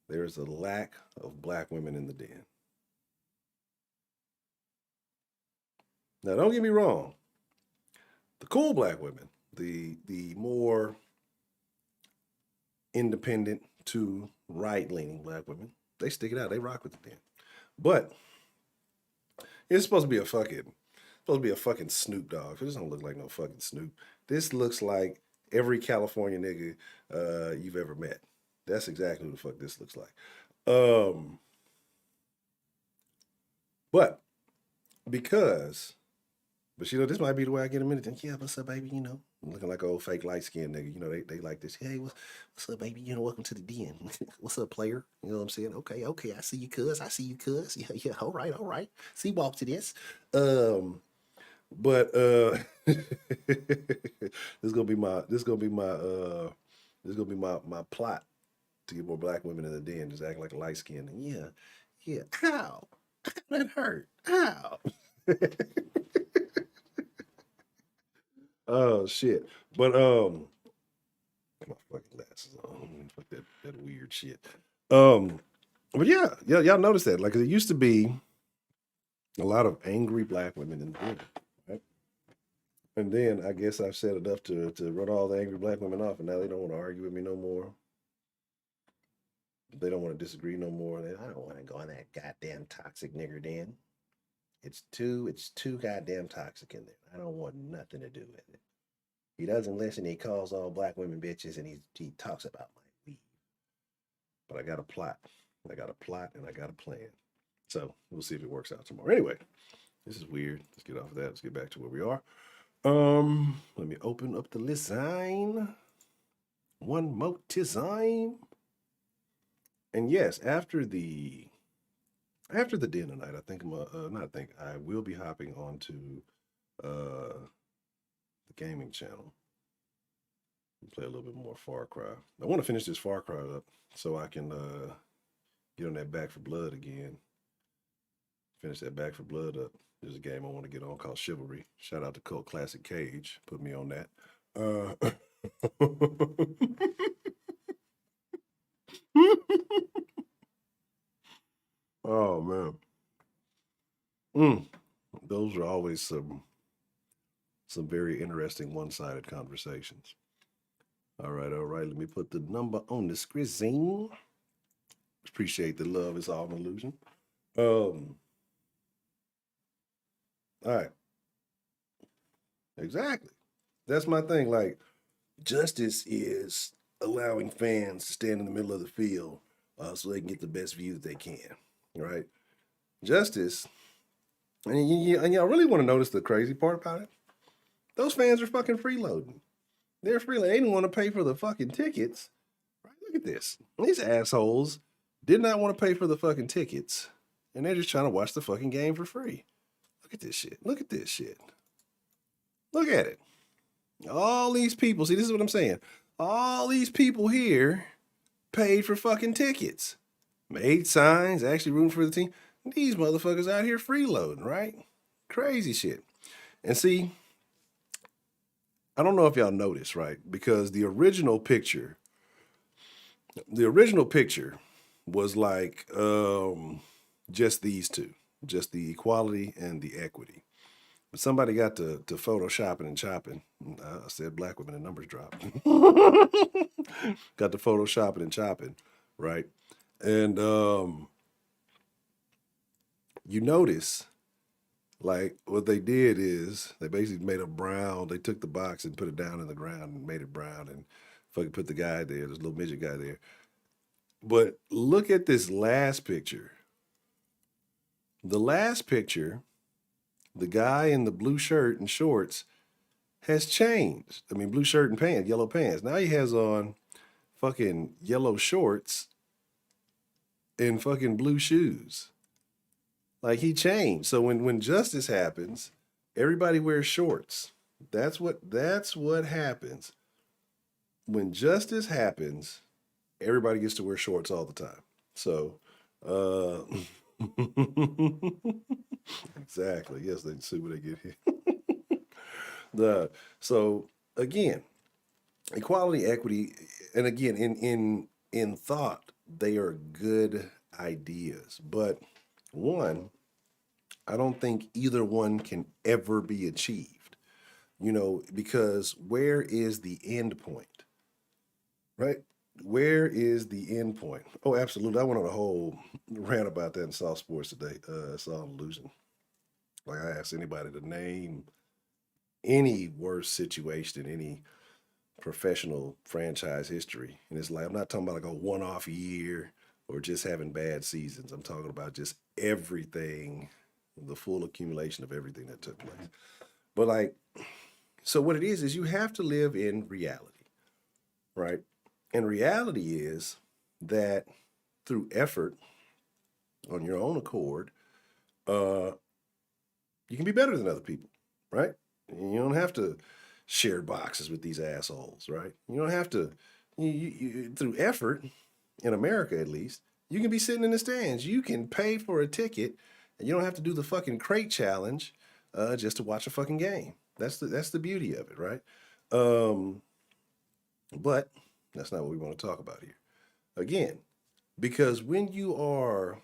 there is a lack of black women in the den. Now, don't get me wrong. The cool black women, the more independent to right-leaning black women, they stick it out. They rock with the den. But it's supposed to be a fucking Snoop Dogg. This don't look like no fucking Snoop. This looks like every California nigga you've ever met. That's exactly who the fuck this looks like. But this might be the way I get them in it. Yeah, what's up, baby? Looking like an old fake light skinned nigga. They like this. Hey, what's up, baby? Welcome to the den. What's up, player? You know what I'm saying? Okay, I see you, cuz. Yeah, all right. See, walk to this. But this is gonna be my plot to get more black women in the den, just acting like a light skin. Yeah. Ow. That hurt. Ow. Oh shit. But my fucking glasses on. Fuck that weird shit. But yeah, y'all notice that. Like, it used to be a lot of angry black women in the den, right? And then I guess I've said enough to run all the angry black women off, and now they don't want to argue with me no more. They don't want to disagree no more. I don't want to go in that goddamn toxic nigger den. It's too goddamn toxic in there. I don't want nothing to do with it. He doesn't listen. He calls all black women bitches, and he talks about my weed. But I got a plot. And I got a plan. So we'll see if it works out tomorrow. Anyway, this is weird. Let's get off of that. Let's get back to where we are. Let me open up the design. One more design. And yes, after the dinner night, I will be hopping onto the gaming channel and play a little bit more Far Cry. I want to finish this Far Cry up so I can get on that Back for Blood again. Finish that Back for Blood up. There's a game I want to get on called Chivalry. Shout out to Cult Classic Cage. Put me on that. always some very interesting one-sided conversations. All right. Let me put the number on the screen. Appreciate the love. It's all an illusion. All right. Exactly. That's my thing. Like, justice is allowing fans to stand in the middle of the field so they can get the best view that they can. Right? Justice. And y'all really want to notice the crazy part about it? Those fans are fucking freeloading. They're freeloading. They didn't want to pay for the fucking tickets. Right? Look at this. These assholes did not want to pay for the fucking tickets. And they're just trying to watch the fucking game for free. Look at this shit. Look at this shit. Look at it. All these people. See, this is what I'm saying. All these people here paid for fucking tickets. Made signs, actually rooting for the team. These motherfuckers out here freeloading, right? Crazy shit. And see, I don't know if y'all noticed, right? Because the original picture was like just these two, just the equality and the equity. But somebody got to photoshopping and chopping. I said black women and numbers dropped. Got to photoshopping and chopping, right? And you notice, like, what they did is they basically made a brown. They took the box and put it down in the ground and made it brown and fucking put the guy there, this little midget guy there. But look at this last picture. The last picture, the guy in the blue shirt and shorts has changed. I mean, blue shirt and pants, yellow pants. Now he has on fucking yellow shorts and fucking blue shoes. Like, he changed. So when justice happens, everybody wears shorts. That's what happens. When justice happens, everybody gets to wear shorts all the time. So, exactly. Yes, they can see what they get here. So again, equality, equity, and again, in thought, they are good ideas. But one, I don't think either one can ever be achieved, because where is the end point, right? Where is the end point? Oh, absolutely. I went on a whole rant about that in Soft Sports today. It's all an illusion. Like, I asked anybody to name any worst situation in any professional franchise history. And it's like, I'm not talking about like a one-off year or just having bad seasons. I'm talking about just everything, the full accumulation of everything that took place. But like, so what it is you have to live in reality, right? And reality is that through effort on your own accord, you can be better than other people, right? You don't have to share boxes with these assholes, right? You don't have to, you through effort, in America at least, you can be sitting in the stands. You can pay for a ticket and you don't have to do the fucking crate challenge just to watch a fucking game. That's the beauty of it, right? But that's not what we want to talk about here. Again, because when you are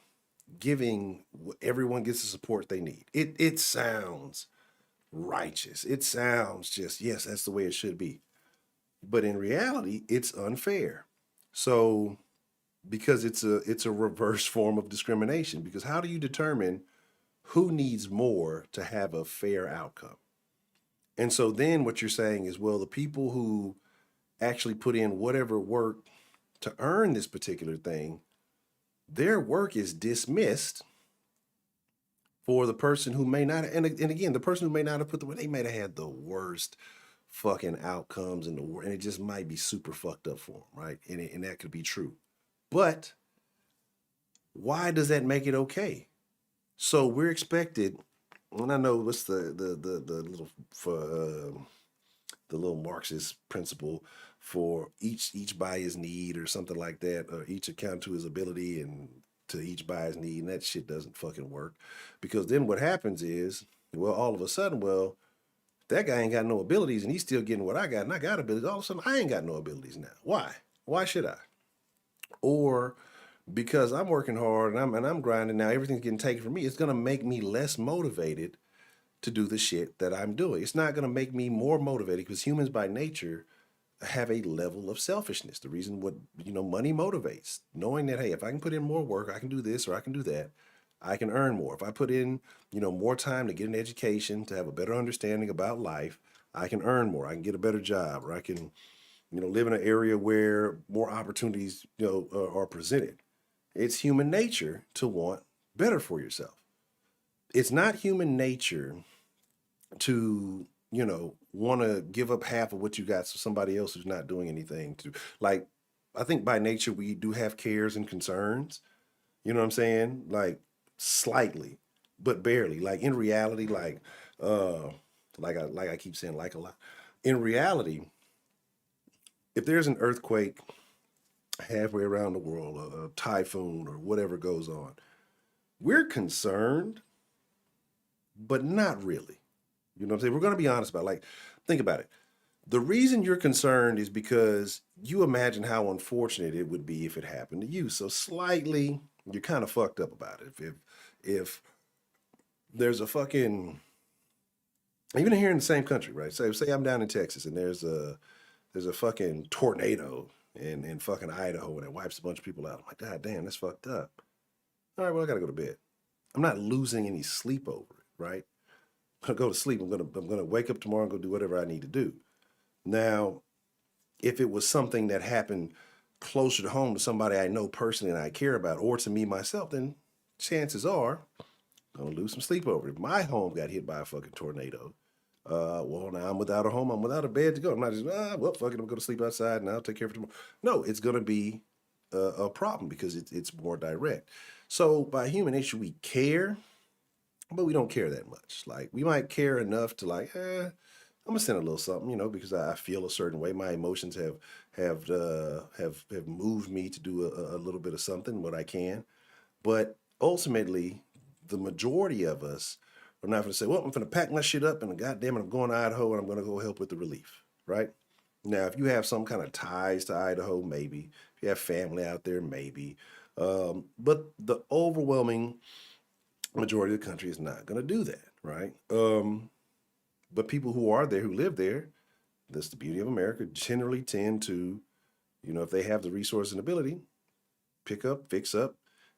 giving, everyone gets the support they need, it sounds righteous. It sounds just, yes, that's the way it should be. But in reality, it's unfair. So, because it's a reverse form of discrimination, because how do you determine who needs more to have a fair outcome? And so then what you're saying is, well, the people who actually put in whatever work to earn this particular thing, their work is dismissed for the person who may not, and again, the person who may not have put they may have had the worst fucking outcomes in the world, and it just might be super fucked up for them, right? And that could be true. But why does that make it okay? So we're expected, and I know what's the little Marxist principle for each by his need or something like that, or each account to his ability and to each by his need, and that shit doesn't fucking work. Because then what happens is, well, all of a sudden, well, that guy ain't got no abilities and he's still getting what I got, and I got abilities. All of a sudden, I ain't got no abilities now. Why? Why should I? Or because I'm working hard and I'm grinding now, everything's getting taken from me, it's gonna make me less motivated to do the shit that I'm doing. It's not going to make me more motivated because humans by nature have a level of selfishness. The reason what, money motivates, knowing that, hey, if I can put in more work, I can do this or I can do that. I can earn more. If I put in, more time to get an education, to have a better understanding about life, I can earn more. I can get a better job, or I can, live in an area where more opportunities, are presented. It's human nature to want better for yourself. It's not human nature to, want to give up half of what you got so somebody else who's not doing anything to, like, I think by nature we do have cares and concerns. You know what I'm saying? Like slightly, but barely. Like in reality, like I keep saying, like a lot. In reality, if there's an earthquake halfway around the world, a typhoon or whatever goes on, we're concerned, but not really. You know what I'm saying? We're going to be honest about it. Like, think about it. The reason you're concerned is because you imagine how unfortunate it would be if it happened to you. So slightly, you're kind of fucked up about it. If there's a fucking, even here in the same country, right? Say I'm down in Texas and there's a fucking tornado in fucking Idaho and it wipes a bunch of people out. I'm like, God damn, that's fucked up. All right, well, I gotta go to bed. I'm not losing any sleep over it, right? I'm gonna go to sleep. I'm gonna wake up tomorrow and go do whatever I need to do. Now, if it was something that happened closer to home to somebody I know personally and I care about, or to me myself, then chances are I'm gonna lose some sleep over it. If my home got hit by a fucking tornado, well, now I'm without a home, I'm without a bed to go. I'm not just, well, fuck it, I'm gonna sleep outside and I'll take care of it tomorrow. No, it's gonna be a problem because it's more direct. So by human nature, we care, but we don't care that much. Like we might care enough to like, I'm gonna send a little something, because I feel a certain way. My emotions have moved me to do a little bit of something, what I can. But ultimately, the majority of us are not gonna say, well, I'm gonna pack my shit up and goddamn it, I'm going to Idaho and I'm gonna go help with the relief, right? Now, if you have some kind of ties to Idaho, maybe. If you have family out there, maybe. But the overwhelming majority of the country is not going to do that, right? But people who are there, who live there, that's the beauty of America, generally tend to, if they have the resource and ability, pick up, fix up,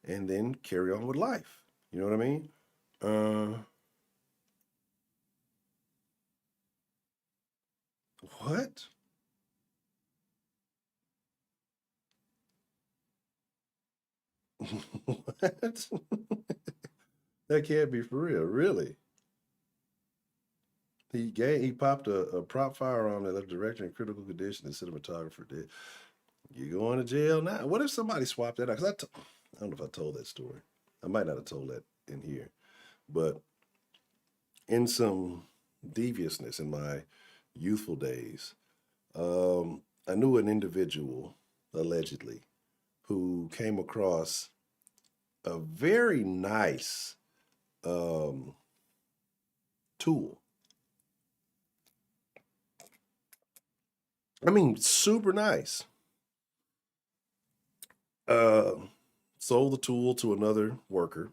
and then carry on with life. You know what I mean? What? What? That can't be for real, really. He popped a prop firearm that left the director in critical condition. The cinematographer did. You going to jail now? What if somebody swapped that out? Because I don't know if I told that story. I might not have told that in here, but in some deviousness in my youthful days, I knew an individual allegedly who came across a very nice tool. I mean, super nice. Sold the tool to another worker.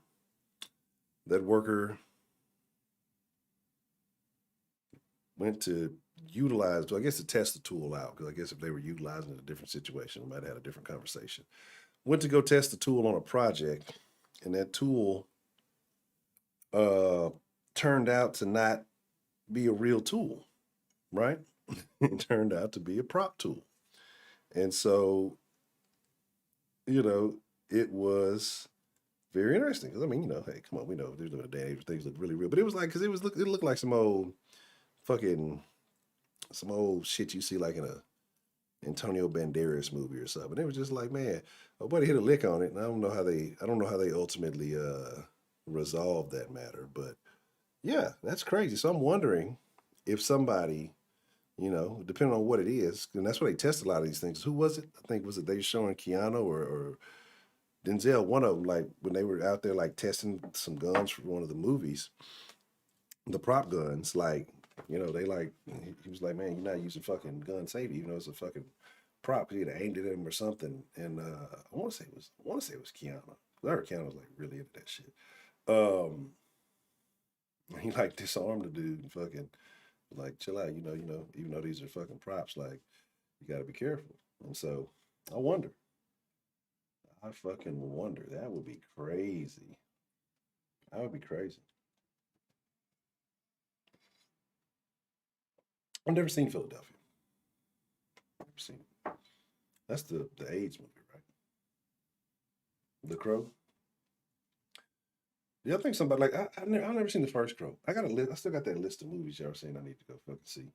That worker went to utilize, I guess, to test the tool out, because I guess if they were utilizing it in a different situation, we might have had a different conversation. Went to go test the tool on a project, and that tool turned out to not be a real tool, right? It turned out to be a prop tool. And so, it was very interesting. Because, I mean, hey, come on, we know there's no day and age things look really real. But it was like, because it looked like some old shit you see like in a Antonio Banderas movie or something. It was just like, man, nobody hit a lick on it, and I don't know how they ultimately resolved that matter. But yeah, that's crazy. So I'm wondering if somebody, depending on what it is, and that's why they test a lot of these things. Who was it? I think was it they showing Keanu or Denzel, one of them, like when they were out there like testing some guns for one of the movies, the prop guns, like, they like, he was like, man, you're not using fucking gun safety, even though it's a fucking prop. He'd aimed at him or something. And I want to say it was Keanu. I heard Keanu was like really into that shit. He like disarmed the dude and fucking like chill out, even though these are fucking props, like you gotta be careful. And so I wonder. I fucking wonder. That would be crazy. That would be crazy. I've never seen Philadelphia. Never seen it. That's the AIDS movie, right? The Crow. Yeah, I think somebody like I've never seen the first Crow. I got a list. I still got that list of movies y'all saying I need to go fucking see.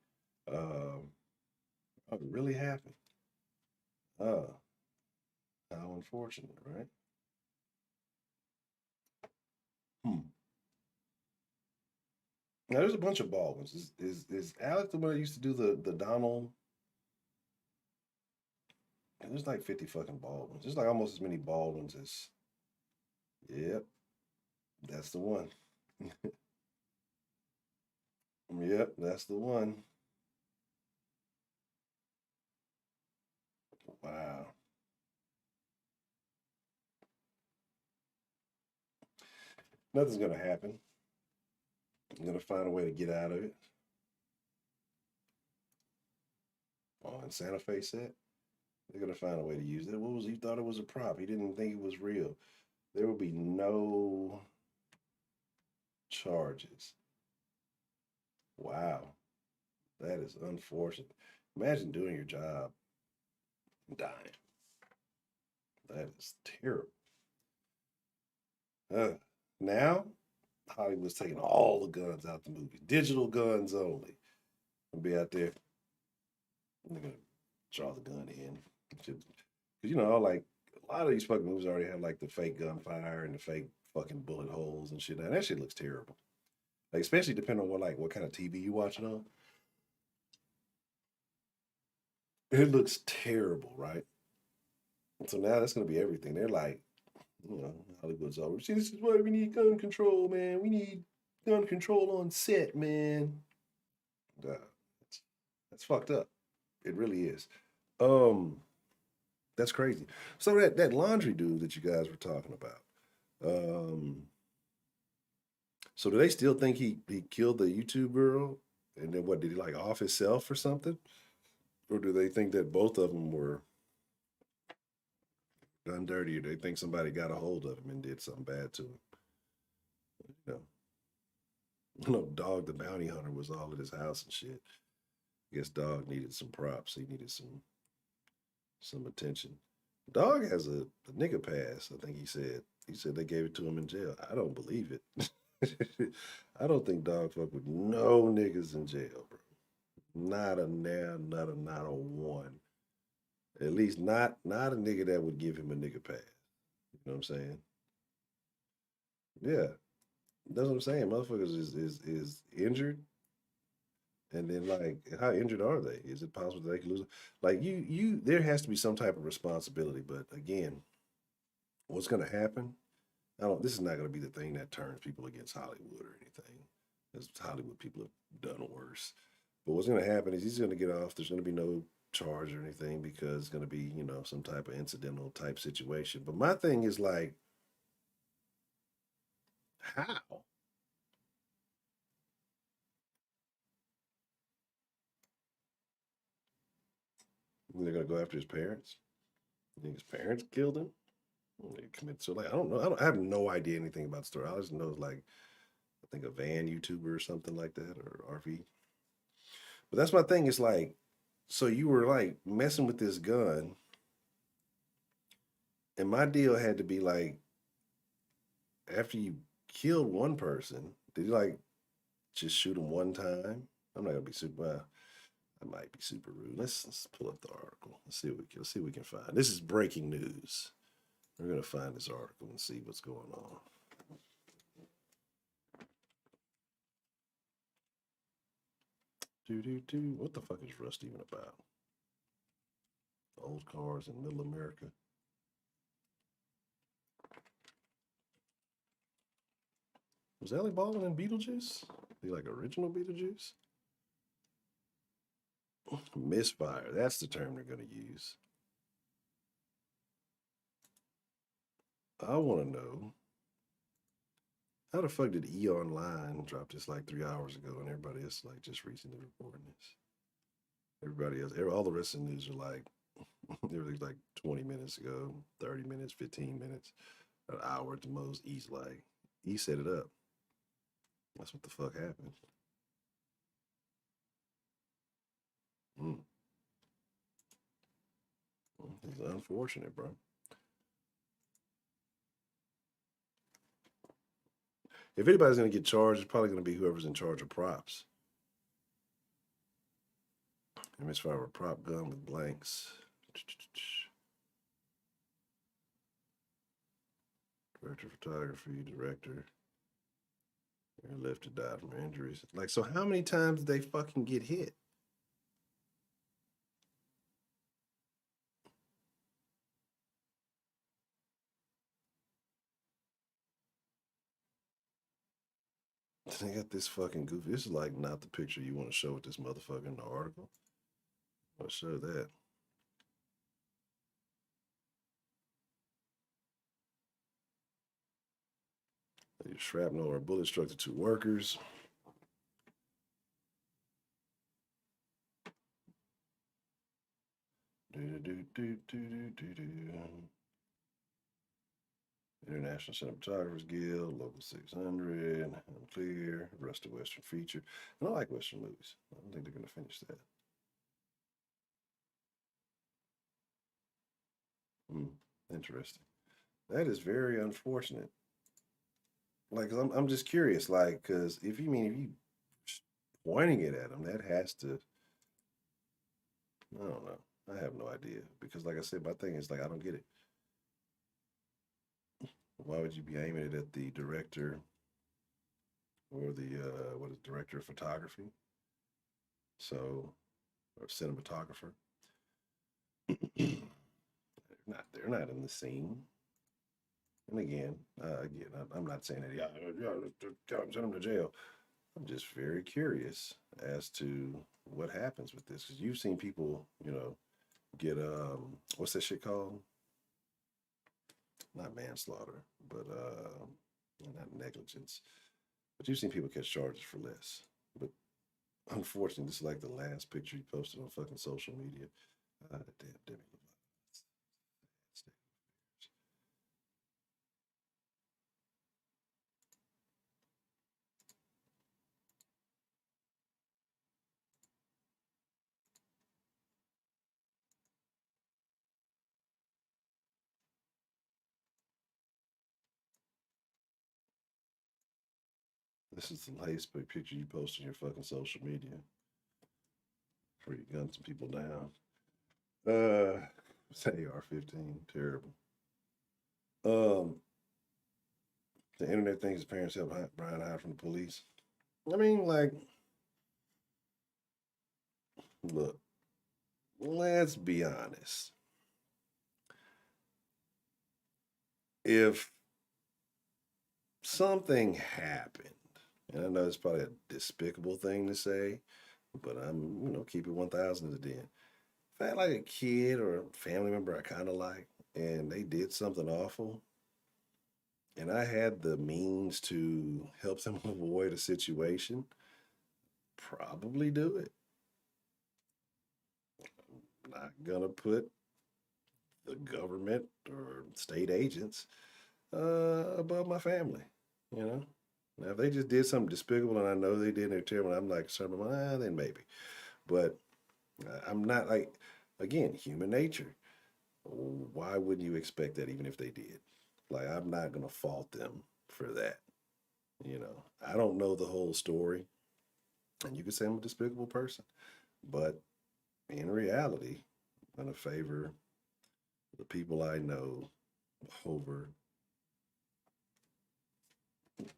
Um, oh, it really happened. Uh, how unfortunate, right? Hmm. Now there's a bunch of Baldwins. Is Alec the one that used to do the Donald? There's like 50 fucking Baldwins. There's like almost as many Baldwins as. Yep, that's the one. Yep, that's the one. Wow. Nothing's gonna happen. I'm gonna find a way to get out of it. Oh, and Santa Fe set. They're gonna find a way to use it. What was he thought it was a prop? He didn't think it was real. There will be no charges. Wow, that is unfortunate. Imagine doing your job and dying. That is terrible. Now Hollywood's taking all the guns out the movie, digital guns only. And be out there. They're gonna draw the gun in. Because like a lot of these fucking movies already have like the fake gunfire and the fake fucking bullet holes and shit. Now that shit looks terrible. Like especially depending on what kind of TV you watching on. It looks terrible, right? So now that's gonna be everything. They're like, Hollywood's over. See, this is why we need gun control, man. We need gun control on set, man. Uh, that's fucked up. It really is. Um, that's crazy. So that laundry dude that you guys were talking about. Um, so do they still think he killed the YouTube girl? And then what did he like off himself or something? Or do they think that both of them were done dirty? Or they think somebody got a hold of him and did something bad to him? You know, Dog the bounty hunter was all at his house and shit. I guess Dog needed some props. He needed some attention. Dog has a nigga pass, I think he said. He said they gave it to him in jail. I don't believe it. I don't think Dog fuck with no niggas in jail, bro. Not a one. At least not a nigga that would give him a nigga pass. You know what I'm saying? Yeah. That's what I'm saying. Motherfuckers is injured. And then like how injured are they? Is it possible that they could lose? Like you there has to be some type of responsibility, but again, what's gonna happen? This is not gonna be the thing that turns people against Hollywood or anything. Because Hollywood people have done worse. But what's gonna happen is he's gonna get off. There's gonna be no charge or anything because it's gonna be, some type of incidental type situation. But my thing is like, how? They're gonna go after his parents? You think his parents killed him? They commit so like I don't know. I have no idea anything about the story. I just know it's like I think a van YouTuber or something like that or RV. But that's my thing. It's like, so you were like messing with this gun, and my deal had to be like, after you killed one person, did you like just shoot him one time? I'm not gonna be super. I might be super rude. Let's pull up the article. Let's see what we can find. This is breaking news. We're gonna find this article and see what's going on. What the fuck is Rust even about? Old cars in Middle America. Was Ellie Baldwin in Beetlejuice? The like original Beetlejuice? Misfire. That's the term they're gonna use. I want to know How the fuck did E Online drop this like 3 hours ago and everybody else like just recently reporting this? Everybody else, all the rest of the news are like, everything's like 20 minutes ago, 30 minutes, 15 minutes, an hour at the most. E set it up. That's what the fuck happened. It's unfortunate, bro. If anybody's going to get charged, it's probably going to be whoever's in charge of props. Image file a prop gun with blanks. Director of photography, director. They're left to die from injuries. Like, so how many times did they fucking get hit? They got this fucking goofy. This is like not the picture you want to show with this motherfucker in the article. I'll show that. A shrapnel or a bullet struck the two workers. International Cinematographers Guild, Local 600, Unclear, Rest of Western Feature. And I like Western movies. I don't think they're going to finish that. Interesting. That is very unfortunate. Like, I'm just curious, like, because if you pointing it at them, that has to, I don't know. I have no idea. Because, like I said, my thing is, like, I don't get it. Why would you be aiming it at the director or the, director of photography? So, or cinematographer. They're not in the scene. And again, I'm not saying that, send them to jail. I'm just very curious as to what happens with this. Because you've seen people, get, what's that shit called? Not manslaughter, but not negligence. But you've seen people catch charges for less. But unfortunately, this is like the last picture you posted on fucking social media. Damn, Demi. This is the latest picture you post on your fucking social media. Before you gun some people down. It's AR-15. Terrible. The internet thinks his parents helped Brian hide from the police. I mean, like, look, let's be honest. If something happened, and I know it's probably a despicable thing to say, but I'm, keep it 1,000 to the den. If I had like a kid or a family member I kind of like, and they did something awful, and I had the means to help them avoid a situation, probably do it. I'm not gonna put the government or state agents above my family, Now, if they just did something despicable and I know they did and they're terrible, I'm like concerned about, then maybe. But I'm not like, again, human nature. Why wouldn't you expect that even if they did? Like, I'm not going to fault them for that. I don't know the whole story. And you could say I'm a despicable person. But in reality, I'm going to favor the people I know over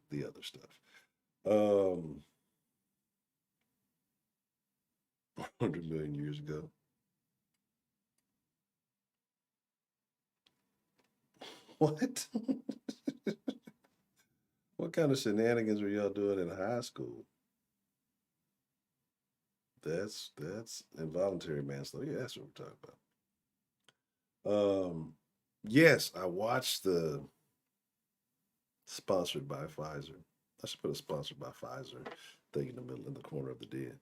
the other stuff. 100 million years ago. What? What kind of shenanigans were y'all doing in high school? That's involuntary manslaughter. Yeah, that's what we're talking about. Yes, I watched the Sponsored by Pfizer. I should put a sponsored by Pfizer thing in the middle, in the corner of the den.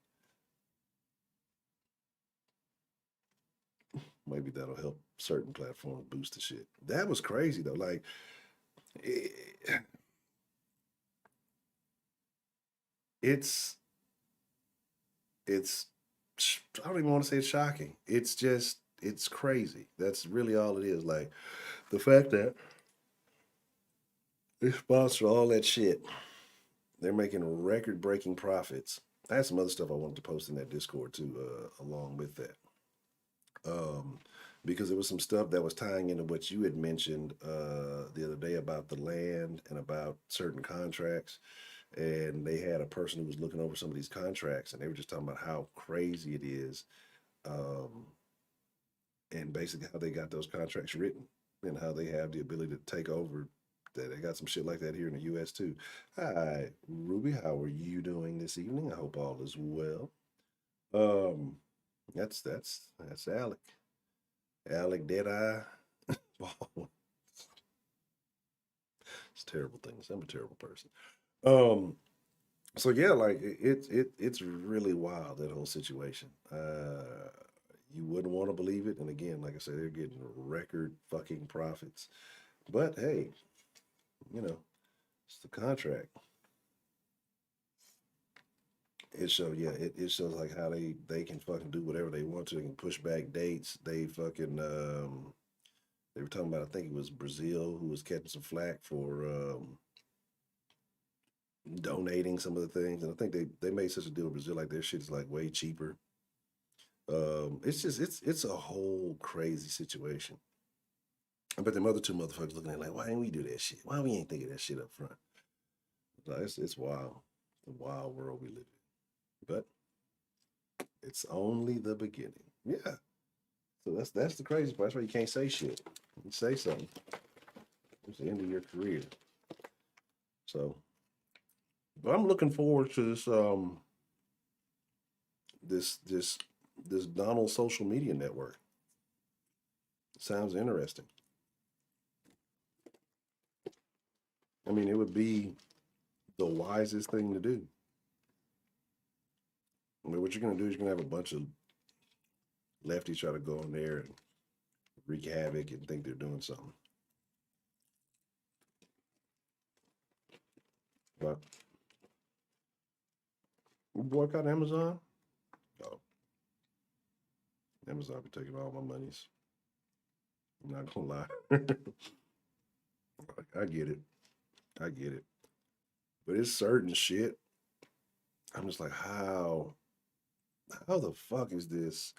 Maybe that'll help certain platforms boost the shit. That was crazy though. Like, it's I don't even want to say it's shocking. It's just it's crazy. That's really all it is. Like the fact that they sponsor all that shit. They're making record-breaking profits. I had some other stuff I wanted to post in that Discord too, along with that. Because there was some stuff that was tying into what you had mentioned the other day about the land and about certain contracts. And they had a person who was looking over some of these contracts, and they were just talking about how crazy it is, and basically how they got those contracts written and how they have the ability to take over. That they got some shit like that here in the U.S. too. Hi, Ruby. How are you doing this evening? I hope all is well. That's Alec. Alec Deadeye. It's terrible things. I'm a terrible person. So yeah, like it's really wild, that whole situation. You wouldn't want to believe it. And again, like I said, they're getting record fucking profits. But hey, you know, it's the contract. It shows, yeah, it shows like how they can fucking do whatever they want to. They can push back dates. They fucking they were talking about, I think it was Brazil, who was catching some flack for donating some of the things. And I think they made such a deal with Brazil, like their shit is like way cheaper. It's just it's a whole crazy situation. But the other two motherfuckers looking at it like, why ain't we do that shit? Why we ain't think of that shit up front? So it's wild. The wild world we live in. But it's only the beginning. Yeah. So that's the crazy part. That's why you can't say shit. You say something. It's the end of your career. So, but I'm looking forward to this this Donald social media network. Sounds interesting. I mean, it would be the wisest thing to do. I mean, what you're gonna do is you're gonna have a bunch of lefties try to go in there and wreak havoc and think they're doing something. But you boycott Amazon? Oh, Amazon be taking all my monies. I'm not gonna lie. I get it. I get it. But it's certain shit. I'm just like, how the fuck is this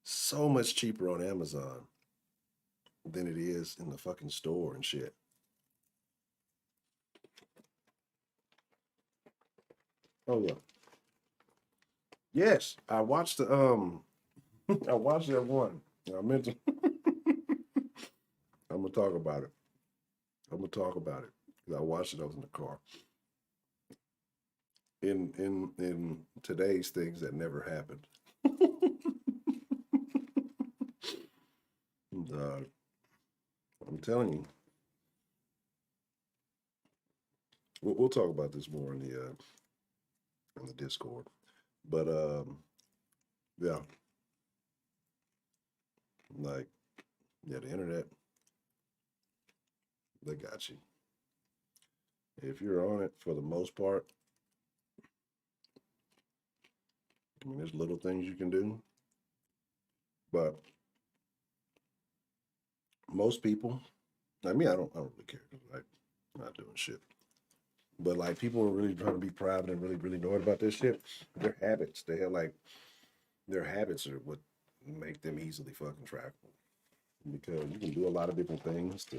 so much cheaper on Amazon than it is in the fucking store and shit? Oh yeah. Yes, I watched the I watched that one. I meant to I'm gonna talk about it. I'm gonna talk about it. 'Cause I watched it, I was in the car. In today's things that never happened. And, I'm telling you, we'll talk about this more in the Discord. But yeah, like yeah, the internet, they got you. If you're on it for the most part, I mean, there's little things you can do, but most people, like me, I don't really care. Like, I'm not doing shit. But like people are really trying to be proud and really know about this shit. Their habits, they have like their habits are what make them easily fucking trackable. Because you can do a lot of different things to,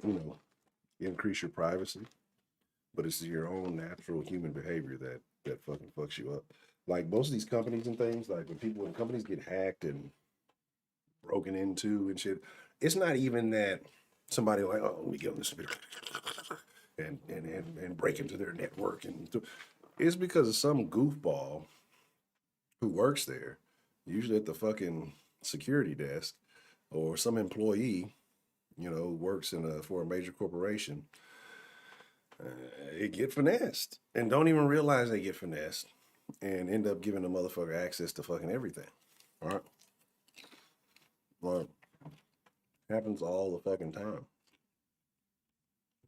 you know, increase your privacy, but it's your own natural human behavior that fucking fucks you up. Like most of these companies and things, like when companies get hacked and broken into and shit, it's not even that somebody like, oh, let me get on this and break into their network, and it's because of some goofball who works there, usually at the fucking security desk, or some employee, you know, who works for a major corporation, They get finessed and don't even realize they get finessed and end up giving the motherfucker access to fucking everything. All right. Well, happens all the fucking time.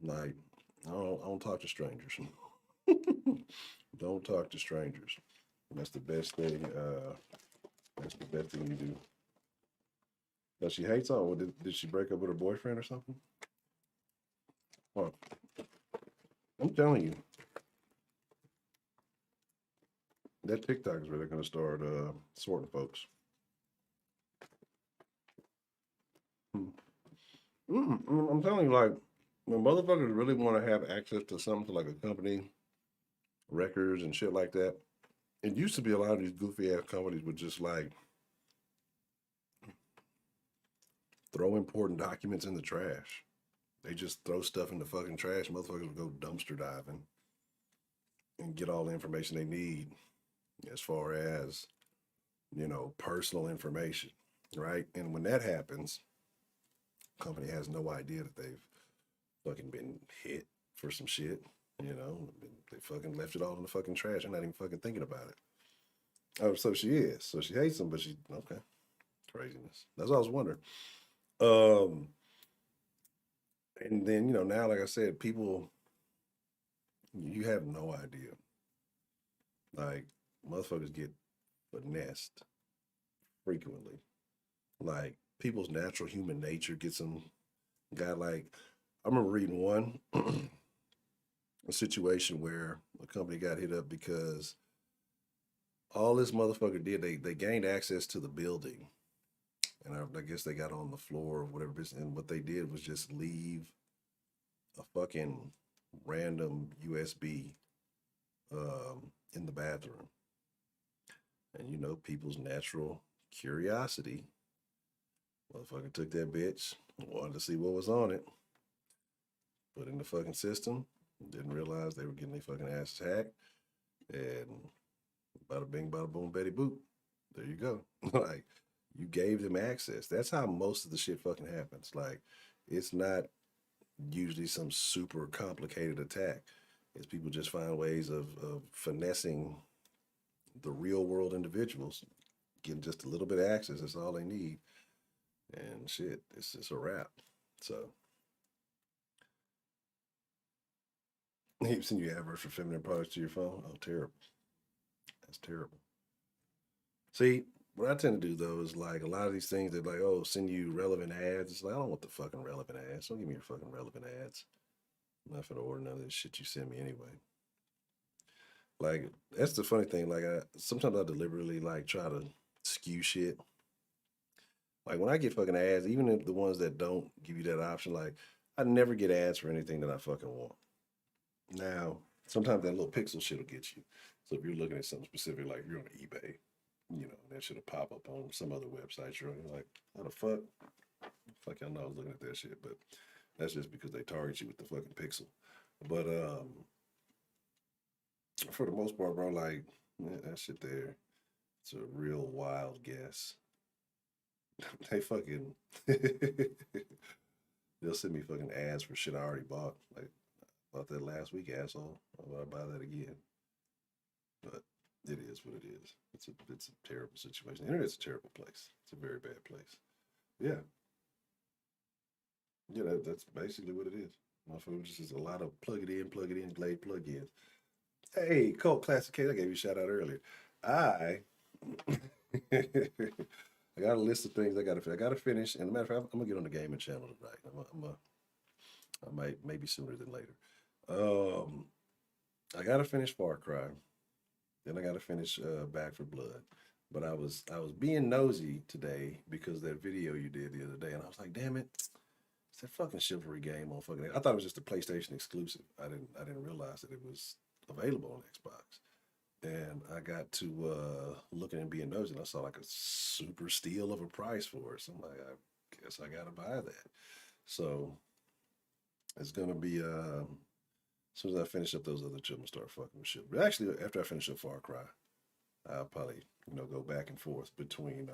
Like, I don't talk to strangers. Don't talk to strangers. That's the best thing. That's the best thing you do. Does she hate something? Did she break up with her boyfriend or something? Well, I'm telling you, that TikTok is where they're gonna start sorting folks. I'm telling you, like, when motherfuckers really want to have access to something like a company, records and shit like that, it used to be a lot of these goofy ass companies would just like throw important documents in the trash. They just throw stuff in the fucking trash. Motherfuckers would go dumpster diving and get all the information they need as far as, you know, personal information, right? And when that happens, company has no idea that they've fucking been hit for some shit, you know? They fucking left it all in the fucking trash and not even fucking thinking about it. Oh, so she is. So she hates them, but she, okay. Craziness. That's what I was wondering. And then, you know, now, like I said, people, you have no idea. Like, motherfuckers get finessed frequently. Like, people's natural human nature gets them, got like, I remember reading one, a situation where a company got hit up because all this motherfucker did, they gained access to the building. And I guess they got on the floor or whatever. And what they did was just leave a fucking random USB in the bathroom. And you know, people's natural curiosity, motherfucker took that bitch, wanted to see what was on it, put in the fucking system, didn't realize they were getting their fucking asses hacked, and bada bing, bada boom, Betty boop. There you go. Like, you gave them access. That's how most of the shit fucking happens. Like, it's not usually some super complicated attack. It's people just find ways of finessing the real world individuals, getting just a little bit of access. That's all they need. And shit, it's just a wrap. So, you've seen you adverts for feminine products to your phone? Oh, terrible. That's terrible. See, what I tend to do though is like a lot of these things that like, oh, send you relevant ads. It's like, I don't want the fucking relevant ads. Don't give me your fucking relevant ads. I'm not gonna order none of this shit you send me anyway. Like, that's the funny thing. Like, sometimes I deliberately like try to skew shit. Like, when I get fucking ads, even if the ones that don't give you that option, like, I never get ads for anything that I fucking want. Now, sometimes that little pixel shit will get you. So if you're looking at something specific, like you're on eBay, you know, that should have pop up on some other website. You're like, how the fuck? Fuck, y'all know I was looking at that shit, but that's just because they target you with the fucking pixel. But for the most part, bro, like, that shit there, it's a real wild guess. They fucking, they'll send me fucking ads for shit I already bought. Like, I bought that last week, asshole. Why would I buy that again? But it is what it is. It's a terrible situation. The internet's a terrible place. It's a very bad place. Yeah. Yeah, that's basically what it is. Motherfucker, just is a lot of plug it in, Glade plug-ins. Hey, Cult Classic Case, I gave you a shout out earlier. I got a list of things I gotta finish. And as a matter of fact, I'm gonna get on the gaming channel tonight. I might, maybe sooner than later. I gotta finish Far Cry. Then I gotta finish Back for Blood. But I was being nosy today because of that video you did the other day, and I was like, damn it, it's that fucking Chivalry game on fucking. I thought it was just a PlayStation exclusive. I didn't realize that it was available on Xbox. And I got to looking and being nosy, and I saw like a super steal of a price for it. So I'm like, I guess I gotta buy that. So it's gonna be as soon as I finish up those other two, I'm gonna start fucking with shit. But actually, after I finish up Far Cry, I'll probably, you know, go back and forth between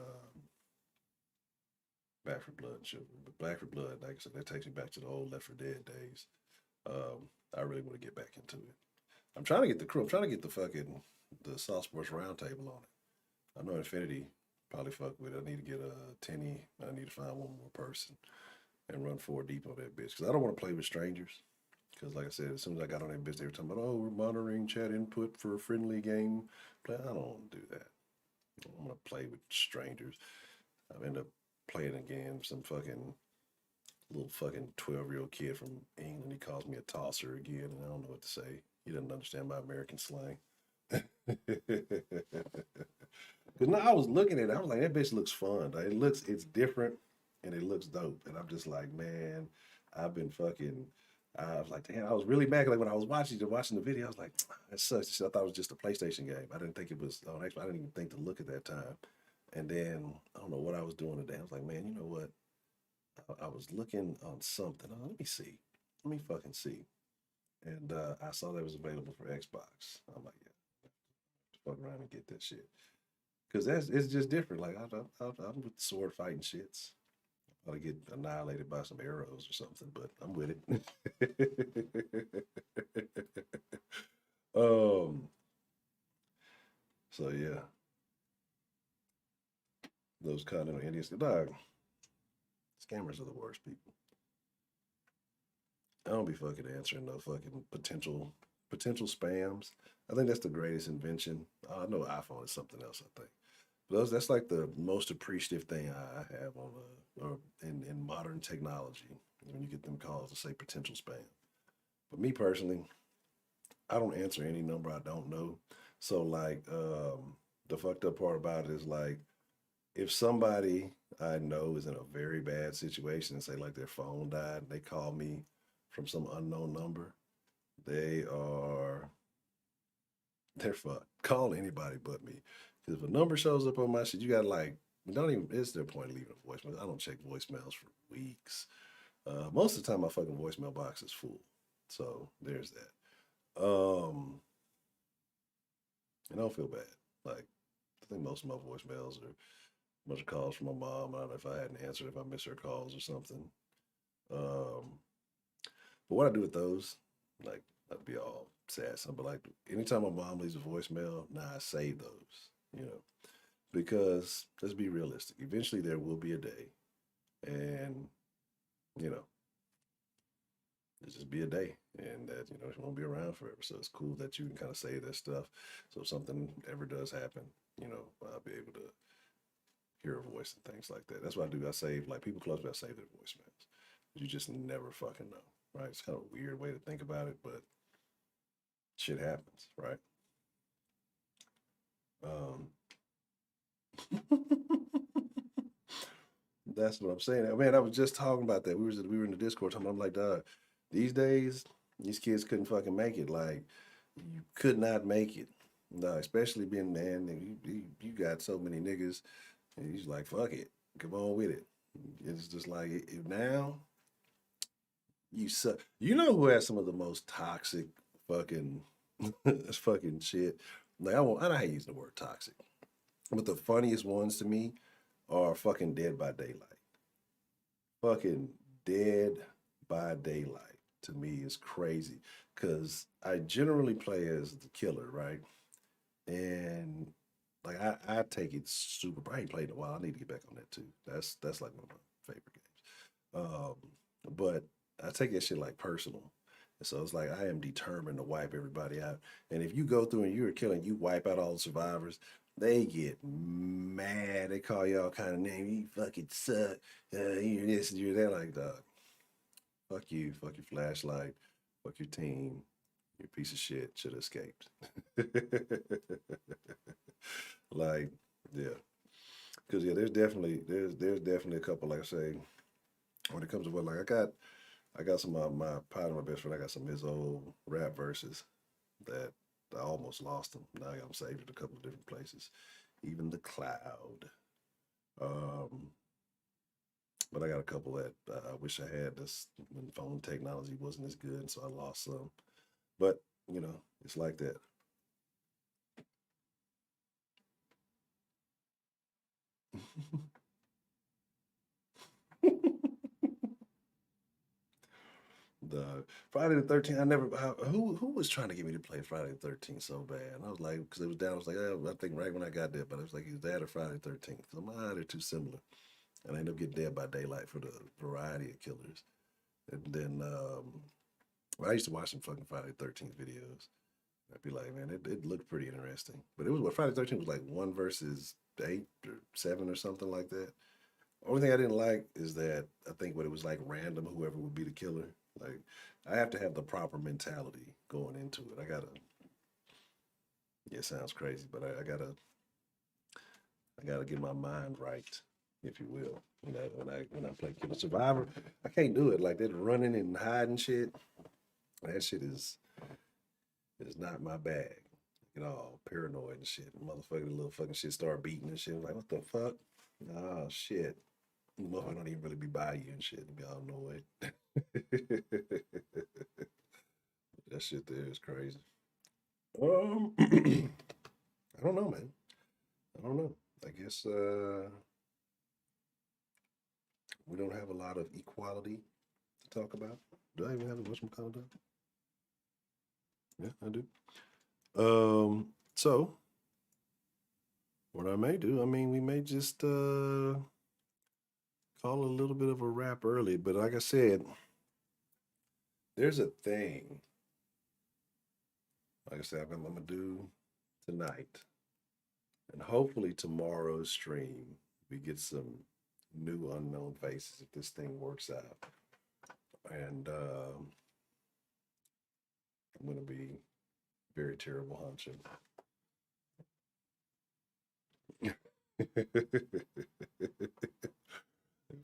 Back for Blood and Chivalry. But Back for Blood, like I said, that takes me back to the old Left 4 Dead days. I really want to get back into it. I'm trying to get the crew. I'm trying to get the South Sports Roundtable on it. I know Infinity probably fuck with it. I need to get a Tenny. I need to find one more person and run 4 deep on that bitch because I don't want to play with strangers. Because like I said, as soon as I got on that bitch, they were talking about, oh, we're monitoring chat input for a friendly game. I don't want to do that. I'm gonna play with strangers. I end up playing again some fucking little fucking 12-year-old kid from England. He calls me a tosser again, and I don't know what to say. He doesn't understand my American slang. Because now I was looking at it, I was like, that bitch looks fun. Like, it's different and it looks dope. And I'm just like, man, I've been fucking. I was like, damn, I was really mad. Like when I was watching the video, I was like, that sucks. I thought it was just a PlayStation game. I didn't think it was on Xbox. I didn't even think to look at that time. And then I don't know what I was doing today. I was like, man, you know what? I was looking on something. Oh, let me see. Let me fucking see. And I saw that it was available for Xbox. I'm like, yeah, fuck around and get that shit. Because it's just different. Like I'm with sword fighting shits. I'll get annihilated by some arrows or something, but I'm with it. So yeah. Those continental Indians, dog. Scammers are the worst people. I don't be fucking answering no fucking potential spams. I think that's the greatest invention. I know iPhone is something else, I think. But that's like the most appreciative thing I have on or in modern technology when you get them calls to say potential spam. But me personally, I don't answer any number I don't know. So like the fucked up part about it is like if somebody I know is in a very bad situation and say like their phone died and they call me from some unknown number, they're fucked. Call anybody but me. Because if a number shows up on my shit, you got like, don't even, it's their point leaving a voicemail. I don't check voicemails for weeks. Most of the time my fucking voicemail box is full. So there's that. And I don't feel bad. Like, I think most of my voicemails are a bunch of calls from my mom. I don't know if I hadn't answered, if I missed her calls or something. But what I do with those, like, I'd be all sass. But like, anytime my mom leaves a voicemail, I save those, because let's be realistic. Eventually, there will be a day, and it'll just be a day, and that it won't be around forever. So it's cool that you can kind of save that stuff. So if something ever does happen, I'll be able to hear a voice and things like that. That's what I do. I save like people close to me. I save their voicemails. You just never fucking know. Right? It's kind of a weird way to think about it, but shit happens, right? That's what I'm saying. Man, I was just talking about that. We were in the Discord talking. I'm like, dog, these days, these kids couldn't fucking make it. Like, you could not make it. No, especially being man, you got so many niggas, and he's like, fuck it, come on with it. It's just like now you suck. You know who has some of the most toxic fucking fucking shit? Like I don't hate using the word toxic, but the funniest ones to me are fucking Dead by Daylight. Fucking Dead by Daylight to me is crazy because I generally play as the killer, right? And like I take it super. I ain't played in a while. I need to get back on that too. That's like one of my favorite games. But I take that shit like personal. And so it's like I am determined to wipe everybody out. And if you go through and you're killing, you wipe out all the survivors, they get mad. They call you all kind of names. You fucking suck. You're this and you're that. Like, dog, fuck you. Fuck your flashlight. Fuck your team. You piece of shit. Should have escaped. Like, yeah. Because yeah, there's definitely a couple, like I say, when it comes to what, like I got some of my partner, my best friend, I got some of his old rap verses that I almost lost them. Now I got them saved in a couple of different places, even the cloud. But I got a couple that I wish I had this when phone technology wasn't as good, so I lost some. But it's like that. The Friday the 13th, who was trying to get me to play Friday the 13th so bad? And I was like, because it was down, I was like, I think right when I got there, but I was like, either that or Friday the 13th. Because they're too similar. And I ended up getting Dead by Daylight for the variety of killers. And then, I used to watch some fucking Friday the 13th videos. I'd be like, man, it looked pretty interesting. But it was what Friday the 13th was like 1 versus 8 or 7 or something like that. Only thing I didn't like is that I think what it was like random, whoever would be the killer. Like, I have to have the proper mentality going into it. Yeah, it sounds crazy, but I gotta get my mind right, if you will. You know, when I play Killer Survivor, I can't do it. Like that running and hiding shit. That shit is not my bag. Get all paranoid and shit. Motherfucker, little fucking shit start beating and shit. I'm like, what the fuck? Oh shit. The motherfucker don't even really be by you and shit. Be all annoyed. That shit there is crazy. I don't know, man. I don't know. I guess we don't have a lot of equality to talk about. Do I even have a whatchamacallit? Yeah, I do. So what I may do, I mean, we may just call it a little bit of a wrap early, but like I said, there's a thing. Like I said, I'm gonna do tonight, and hopefully tomorrow's stream we get some new unknown faces if this thing works out. And I'm gonna be very terrible Honcho.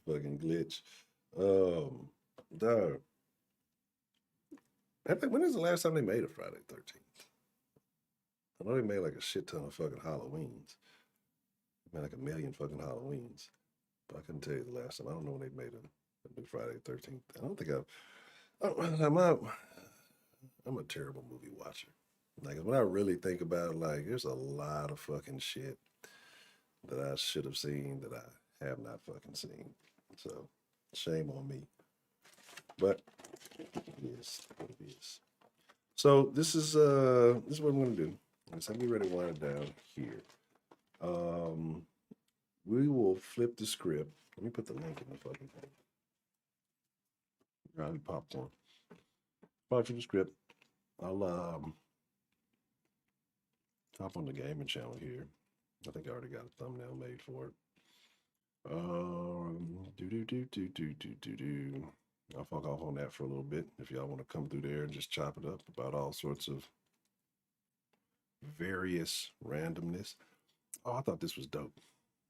Fucking glitch. Dog. I think when is the last time they made a Friday 13th? I know they made like a shit ton of fucking Halloweens. They made like a million fucking Halloweens. But I couldn't tell you the last time. I don't know when they made a new Friday 13th. I don't think I'm a terrible movie watcher. Like when I really think about it, like there's a lot of fucking shit that I should have seen that I have not fucking seen. So shame on me. But it is what it is. So this is what I'm gonna do. So I'm getting ready to wind it down here. We will flip the script. Let me put the link in the fucking thing. I'll popcorn. Flip the script. I'll hop on the gaming channel here. I think I already got a thumbnail made for it. I'll fuck off on that for a little bit if y'all want to come through there and just chop it up about all sorts of various randomness. Oh, I thought this was dope.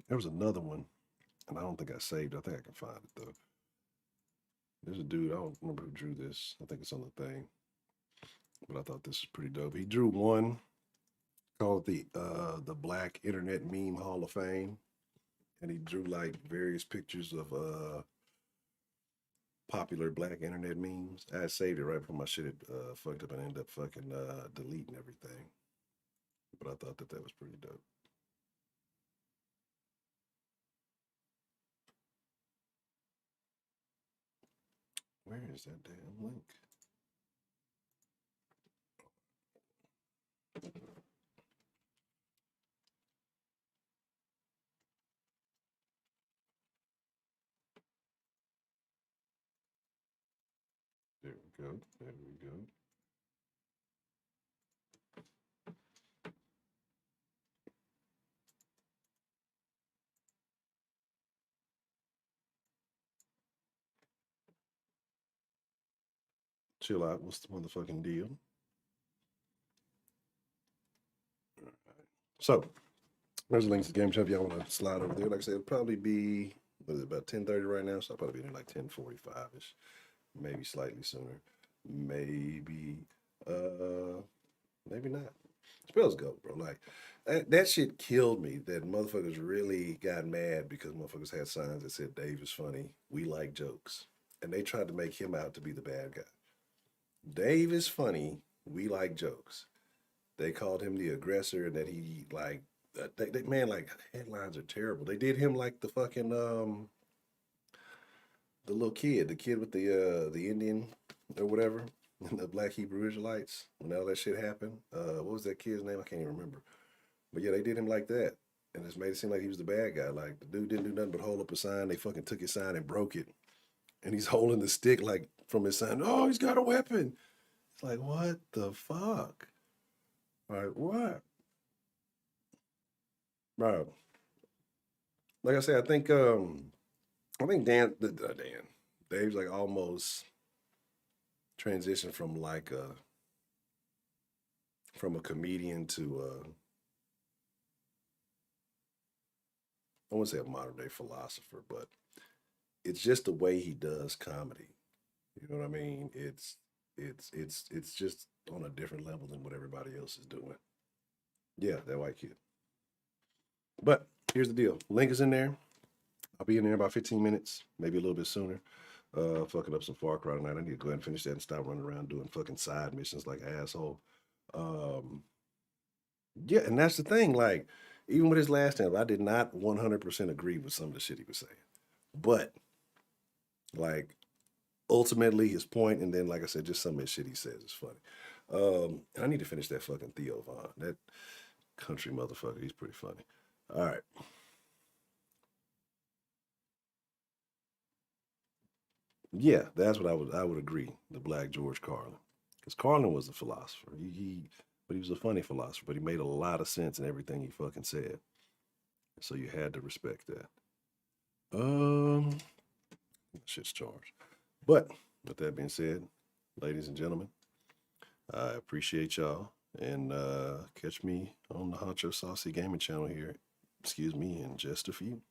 There was another one, and I don't think I saved it. I think I can find it though. There's a dude, I don't remember who drew this. I think it's on the thing. But I thought this was pretty dope. He drew one called the Black Internet Meme Hall of Fame. And he drew like various pictures of popular black internet memes. I had saved it right before my shit had fucked up and ended up fucking deleting everything. But I thought that was pretty dope. Where is that damn link? There we go. There we go. Chill out. What's the motherfucking deal? So, there's a link to the game chat if y'all want to slide over there. Like I said, it'll probably be, what is it, about 10:30 right now? So I'll probably be in like 10:45-ish. Maybe slightly sooner. Maybe not. Spells go, bro. Like that shit killed me. That motherfuckers really got mad because motherfuckers had signs that said Dave is funny. We like jokes. And they tried to make him out to be the bad guy. Dave is funny. We like jokes. They called him the aggressor and that he like man, like headlines are terrible. They did him like the fucking the little kid, the kid with the Indian or whatever, and the Black Hebrew Israelites, when all that shit happened. What was that kid's name? I can't even remember. But yeah, they did him like that. And it's made it seem like he was the bad guy. Like, the dude didn't do nothing but hold up a sign. They fucking took his sign and broke it. And he's holding the stick, like, from his sign. Oh, he's got a weapon. It's like, what the fuck? Like, what? Bro. Like I said, I think Dave's like almost transitioned from like from a comedian to I wouldn't say a modern day philosopher, but it's just the way he does comedy. You know what I mean? It's just on a different level than what everybody else is doing. Yeah, that white kid. But here's the deal. Link is in there. I'll be in there in about 15 minutes, maybe a little bit sooner. Fucking up some Far Cry tonight. I need to go ahead and finish that and stop running around doing fucking side missions like an asshole. Yeah, and that's the thing. Like, even with his last time, I did not 100% agree with some of the shit he was saying. But, like, ultimately his point, and then, like I said, just some of the shit he says is funny. And I need to finish that fucking Theo Von. That country motherfucker, he's pretty funny. All right. Yeah, that's what I would agree. The Black George Carlin, because Carlin was a philosopher. But he was a funny philosopher. But he made a lot of sense in everything he fucking said. So you had to respect that. Shit's charged. But with that being said, ladies and gentlemen, I appreciate y'all, and catch me on the Honcho Saucy Gaming channel here. Excuse me, in just a few.